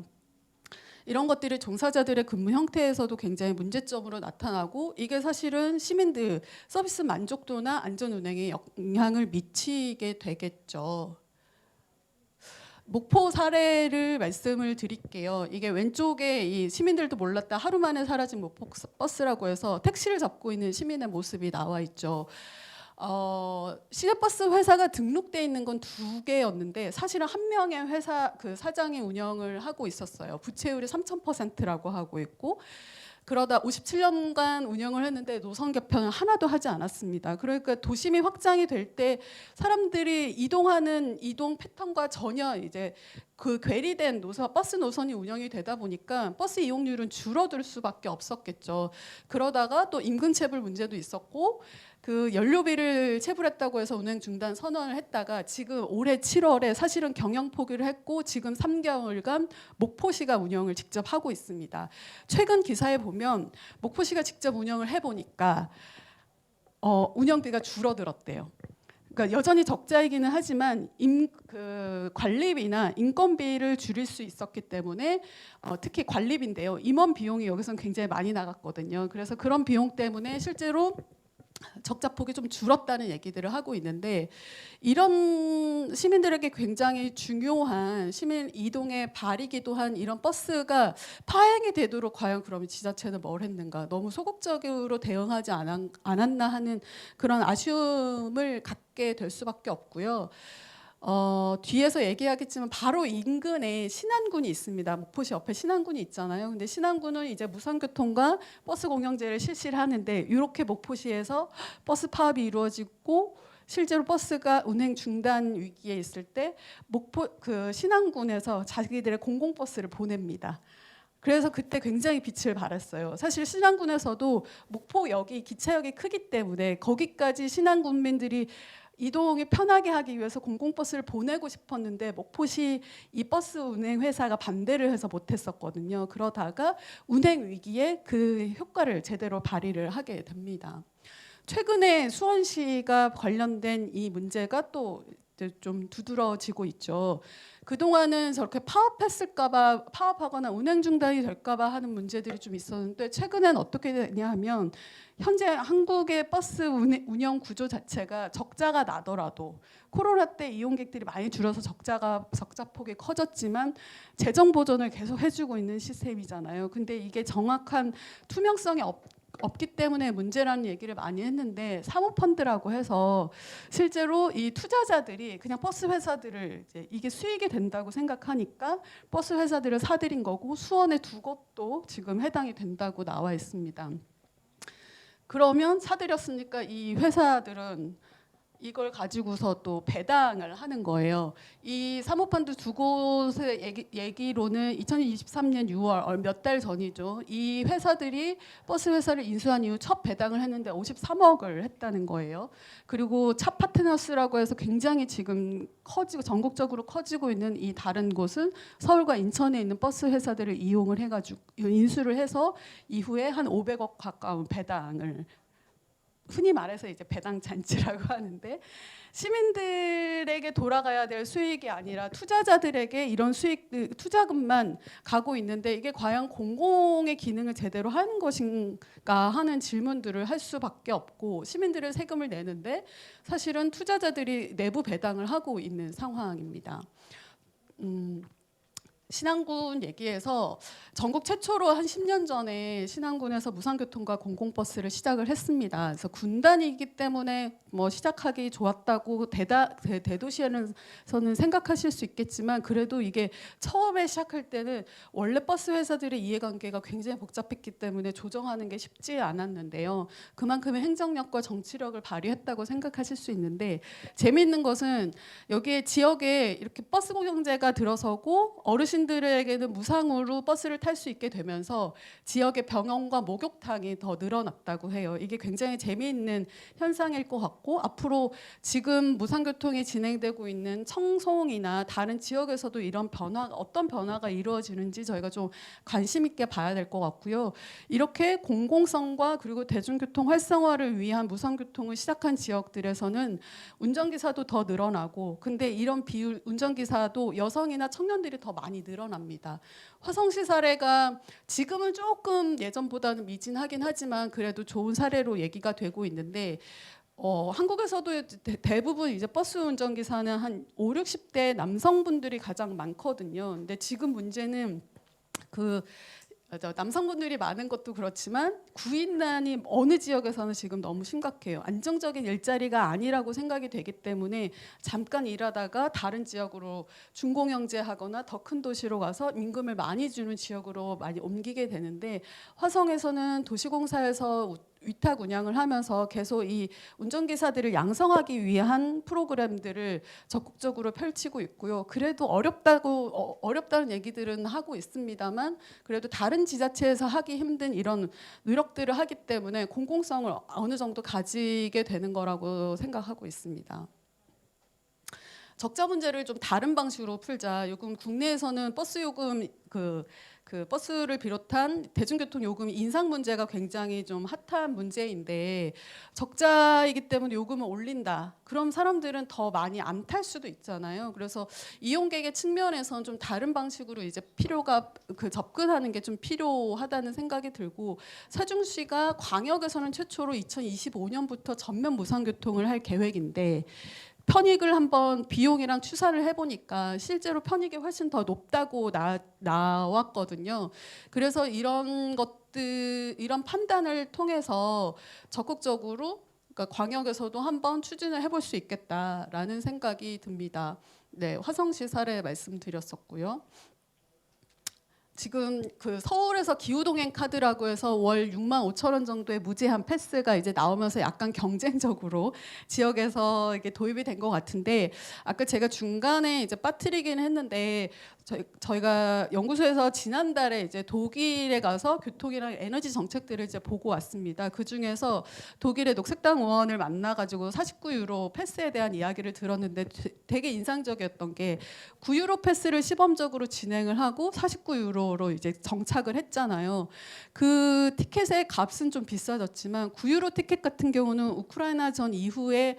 이런 것들이 종사자들의 근무 형태에서도 굉장히 문제점으로 나타나고 이게 사실은 시민들 서비스 만족도나 안전 운행에 영향을 미치게 되겠죠. 목포 사례를 말씀을 드릴게요. 이게 왼쪽에 이 시민들도 몰랐다 하루 만에 사라진 목포 버스라고 해서 택시를 잡고 있는 시민의 모습이 나와 있죠. 시내버스 회사가 등록돼 있는 건 2개였는데 사실은 한 명의 회사 그 사장이 운영을 하고 있었어요. 부채율이 3000%라고 하고 있고 그러다 57년간 운영을 했는데 노선 개편을 하나도 하지 않았습니다. 그러니까 도심이 확장이 될 때 사람들이 이동하는 이동 패턴과 전혀 이제 그 괴리된 버스 노선이 운영이 되다 보니까 버스 이용률은 줄어들 수밖에 없었겠죠. 그러다가 또 임금 체불 문제도 있었고 그 연료비를 체불했다고 해서 운행 중단 선언을 했다가 지금 올해 7월에 사실은 경영 포기를 했고 지금 3개월간 목포시가 운영을 직접 하고 있습니다. 최근 기사에 보면 목포시가 직접 운영을 해보니까 운영비가 줄어들었대요. 그러니까 여전히 적자이기는 하지만 그 관리비나 인건비를 줄일 수 있었기 때문에 특히 관리비인데요. 임원 비용이 여기서는 굉장히 많이 나갔거든요. 그래서 그런 비용 때문에 실제로 적자폭이 좀 줄었다는 얘기들을 하고 있는데 이런 시민들에게 굉장히 중요한 시민 이동의 발이기도 한 이런 버스가 파행이 되도록 과연 그러면 지자체는 뭘 했는가 너무 소극적으로 대응하지 않았나 하는 그런 아쉬움을 갖게 될 수밖에 없고요. 뒤에서 얘기하겠지만 바로 인근에 신안군이 있습니다. 목포시 옆에 신안군이 있잖아요. 근데 신안군은 이제 무선교통과 버스 공영제를 실시를 하는데 이렇게 목포시에서 버스 파업이 이루어지고 실제로 버스가 운행 중단 위기에 있을 때 그 신안군에서 자기들의 공공버스를 보냅니다. 그래서 그때 굉장히 빛을 발했어요. 사실 신안군에서도 목포역이 기차역이 크기 때문에 거기까지 신안군민들이 이동이 편하게 하기 위해서 공공버스를 보내고 싶었는데 목포시 이 버스 운행 회사가 반대를 해서 못했었거든요. 그러다가 운행 위기에 그 효과를 제대로 발휘를 하게 됩니다. 최근에 수원시가 관련된 이 문제가 또 좀 두드러지고 있죠. 그동안은 저렇게 파업하거나 운행 중단이 될까봐 하는 문제들이 좀 있었는데 최근엔 어떻게 되냐 하면 현재 한국의 버스 운영 구조 자체가 적자가 나더라도 코로나 때 이용객들이 많이 줄어서 적자폭이 커졌지만 재정 보전을 계속 해주고 있는 시스템이잖아요. 근데 이게 정확한 투명성이 없기 때문에 문제라는 얘기를 많이 했는데 사모펀드라고 해서 실제로 이 투자자들이 그냥 버스 회사들을 이게 수익이 된다고 생각하니까 버스 회사들을 사들인 거고 수원에 2곳도 지금 해당이 된다고 나와 있습니다. 그러면 사들였으니까 이 회사들은 이걸 가지고서 또 배당을 하는 거예요. 이 사모펀드 두 곳의 얘기로는 2023년 6월 몇 달 전이죠. 이 회사들이 버스 회사를 인수한 이후 첫 배당을 했는데 53억을 했다는 거예요. 그리고 차 파트너스라고 해서 굉장히 지금 커지고 전국적으로 커지고 있는 이 다른 곳은 서울과 인천에 있는 버스 회사들을 이용을 해가지고 인수를 해서 이후에 한 500억 가까운 배당을, 흔히 말해서 이제 배당 잔치라고 하는데, 시민들에게 돌아가야 될 수익이 아니라 투자자들에게 이런 수익, 투자금만 가고 있는데 이게 과연 공공의 기능을 제대로 하는 것인가 하는 질문들을 할 수밖에 없고, 시민들의 세금을 내는데 사실은 투자자들이 내부 배당을 하고 있는 상황입니다. 신안군 얘기에서 전국 최초로 한 10년 전에 신안군에서 무상교통과 공공버스를 시작을 했습니다. 그래서 군단이기 때문에 뭐 시작하기 좋았다고 대도시에서는 생각하실 수 있겠지만, 그래도 이게 처음에 시작할 때는 원래 버스 회사들의 이해관계가 굉장히 복잡했기 때문에 조정하는 게 쉽지 않았는데요. 그만큼의 행정력과 정치력을 발휘했다고 생각하실 수 있는데, 재미있는 것은 여기에 지역에 이렇게 버스 공영제가 들어서고 어르신들에게는 무상으로 버스를 탈 수 있게 되면서 지역의 병원과 목욕탕이 더 늘어났다고 해요. 이게 굉장히 재미있는 현상일 것 같고, 앞으로 지금 무상교통이 진행되고 있는 청송이나 다른 지역에서도 이런 어떤 변화가 이루어지는지 저희가 좀 관심 있게 봐야 될 것 같고요. 이렇게 공공성과 그리고 대중교통 활성화를 위한 무상교통을 시작한 지역들에서는 운전기사도 더 늘어나고, 근데 이런 비율, 운전기사도 여성이나 청년들이 더 많이 늘어납니다. 화성시 사례가 지금은 조금 예전보다는 미진하긴 하지만 그래도 좋은 사례로 얘기가 되고 있는데, 한국에서도 대부분 이제 버스 운전기사는 한 5, 60대 남성분들이 가장 많거든요. 근데 지금 문제는 남성분들이 많은 것도 그렇지만 구인난이 어느 지역에서는 지금 너무 심각해요. 안정적인 일자리가 아니라고 생각이 되기 때문에 잠깐 일하다가 다른 지역으로 준공영제하거나 더 큰 도시로 가서 임금을 많이 주는 지역으로 많이 옮기게 되는데, 화성에서는 도시공사에서 위탁 운영을 하면서 계속 이 운전기사들을 양성하기 위한 프로그램들을 적극적으로 펼치고 있고요. 그래도 어렵다는 얘기들은 하고 있습니다만, 그래도 다른 지자체에서 하기 힘든 이런 노력들을 하기 때문에 공공성을 어느 정도 가지게 되는 거라고 생각하고 있습니다. 적자 문제를 좀 다른 방식으로 풀자. 요즘 국내에서는 버스 요금 그 버스를 비롯한 대중교통 요금 인상 문제가 굉장히 좀 핫한 문제인데, 적자이기 때문에 요금을 올린다. 그럼 사람들은 더 많이 안 탈 수도 있잖아요. 그래서 이용객의 측면에서는 좀 다른 방식으로 이제 접근하는 게 좀 필요하다는 생각이 들고, 세종시가 광역에서는 최초로 2025년부터 전면 무상교통을 할 계획인데, 편익을 한번 비용이랑 추산을 해보니까 실제로 편익이 훨씬 더 높다고 나왔거든요. 그래서 이런 판단을 통해서 적극적으로, 그러니까 광역에서도 한번 추진을 해볼 수 있겠다라는 생각이 듭니다. 네, 화성시 사례 말씀드렸었고요. 지금 서울에서 기후동행 카드라고 해서 월 6만 5천 원 정도의 무제한 패스가 이제 나오면서 약간 경쟁적으로 지역에서 이게 도입이 된 것 같은데, 아까 제가 중간에 이제 빠뜨리긴 했는데, 저희가 연구소에서 지난달에 이제 독일에 가서 교통이랑 에너지 정책들을 이제 보고 왔습니다. 그 중에서 독일의 녹색당 의원을 만나가지고 49유로 패스에 대한 이야기를 들었는데 되게 인상적이었던 게, 9유로 패스를 시범적으로 진행을 하고 49유로로 이제 정착을 했잖아요. 그 티켓의 값은 좀 비싸졌지만 9유로 티켓 같은 경우는 우크라이나 전 이후에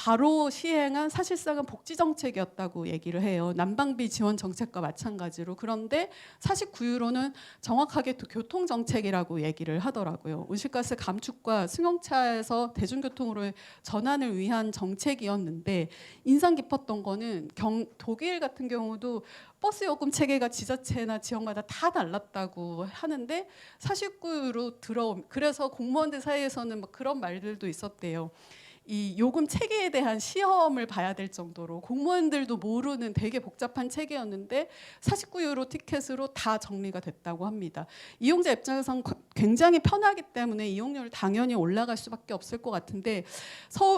바로 시행한 사실상은 복지 정책이었다고 얘기를 해요. 난방비 지원 정책과 마찬가지로. 그런데 49유로는 정확하게 교통 정책이라고 얘기를 하더라고요. 온실가스 감축과 승용차에서 대중교통으로 전환을 위한 정책이었는데, 인상 깊었던 거는 독일 같은 경우도 버스 요금 체계가 지자체나 지역마다 다 달랐다고 하는데 49유로 그래서 공무원들 사이에서는 막 그런 말들도 있었대요. 이 요금 체계에 대한 시험을 봐야 될 정도로 공무원들도 모르는 되게 복잡한 체계였는데 49유로 티켓으로 다 정리가 됐다고 합니다. 이용자 입장에선 굉장히 편하기 때문에 이용료를 당연히 올라갈 수밖에 없을 것 같은데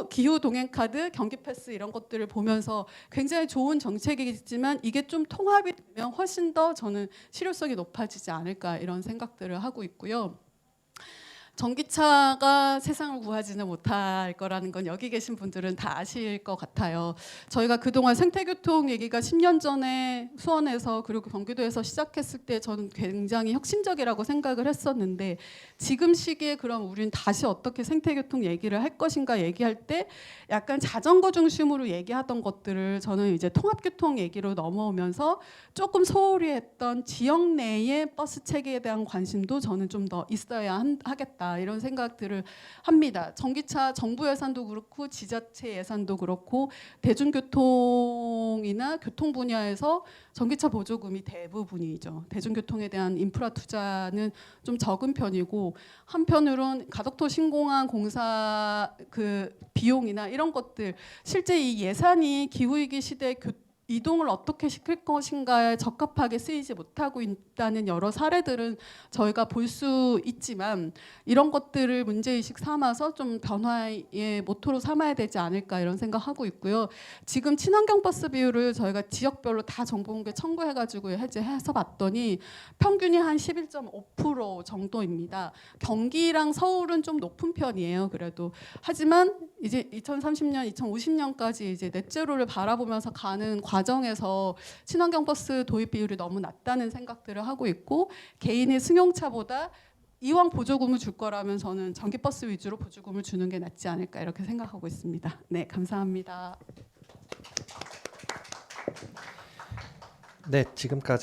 기후 동행 카드, 경기 패스 이런 것들을 보면서 굉장히 좋은 정책이지만 이게 좀 통합이 되면 훨씬 더 저는 실효성이 높아지지 않을까 이런 생각들을 하고 있고요. 전기차가 세상을 구하지는 못할 거라는 건 여기 계신 분들은 다 아실 것 같아요. 저희가 그동안 생태교통 얘기가 10년 전에 수원에서 그리고 경기도에서 시작했을 때 저는 굉장히 혁신적이라고 생각을 했었는데 지금 시기에 그럼 우린 다시 어떻게 생태교통 얘기를 할 것인가 얘기할 때 약간 자전거 중심으로 얘기하던 것들을 저는 이제 통합교통 얘기로 넘어오면서 조금 소홀히 했던 지역 내의 버스 체계에 대한 관심도 저는 좀 더 있어야 하겠다 이런 생각들을 합니다. 전기차 정부 예산도 그렇고 지자체 예산도 그렇고 대중교통이나 교통 분야에서 전기차 보조금이 대부분이죠. 대중교통에 대한 인프라 투자는 좀 적은 편이고 한편으론 가덕도 신공항 공사 그 비용이나 이런 것들 실제 이 예산이 기후위기 시대 이동을 어떻게 시킬 것인가에 적합하게 쓰이지 못하고 있다는 여러 사례들은 저희가 볼 수 있지만 이런 것들을 문제의식 삼아서 좀 변화의 모토로 삼아야 되지 않을까 이런 생각하고 있고요. 지금 친환경 버스 비율을 저희가 지역별로 다 정보공개 청구해가지고 해서 봤더니 평균이 한 11.5% 정도입니다. 경기랑 서울은 좀 높은 편이에요. 그래도 하지만 이제 2030년, 2050년까지 이제 넷제로를 바라보면서 가는 과정에서 친환경 버스 도입 비율이 너무 낮다는 생각들을 하고 있고 개인의 승용차보다 이왕 보조금을 줄 거라면 저는 전기버스 위주로 보조금을 주는 게 낫지 않을까 이렇게 생각하고 있습니다. 네, 감사합니다. 네, 지금까지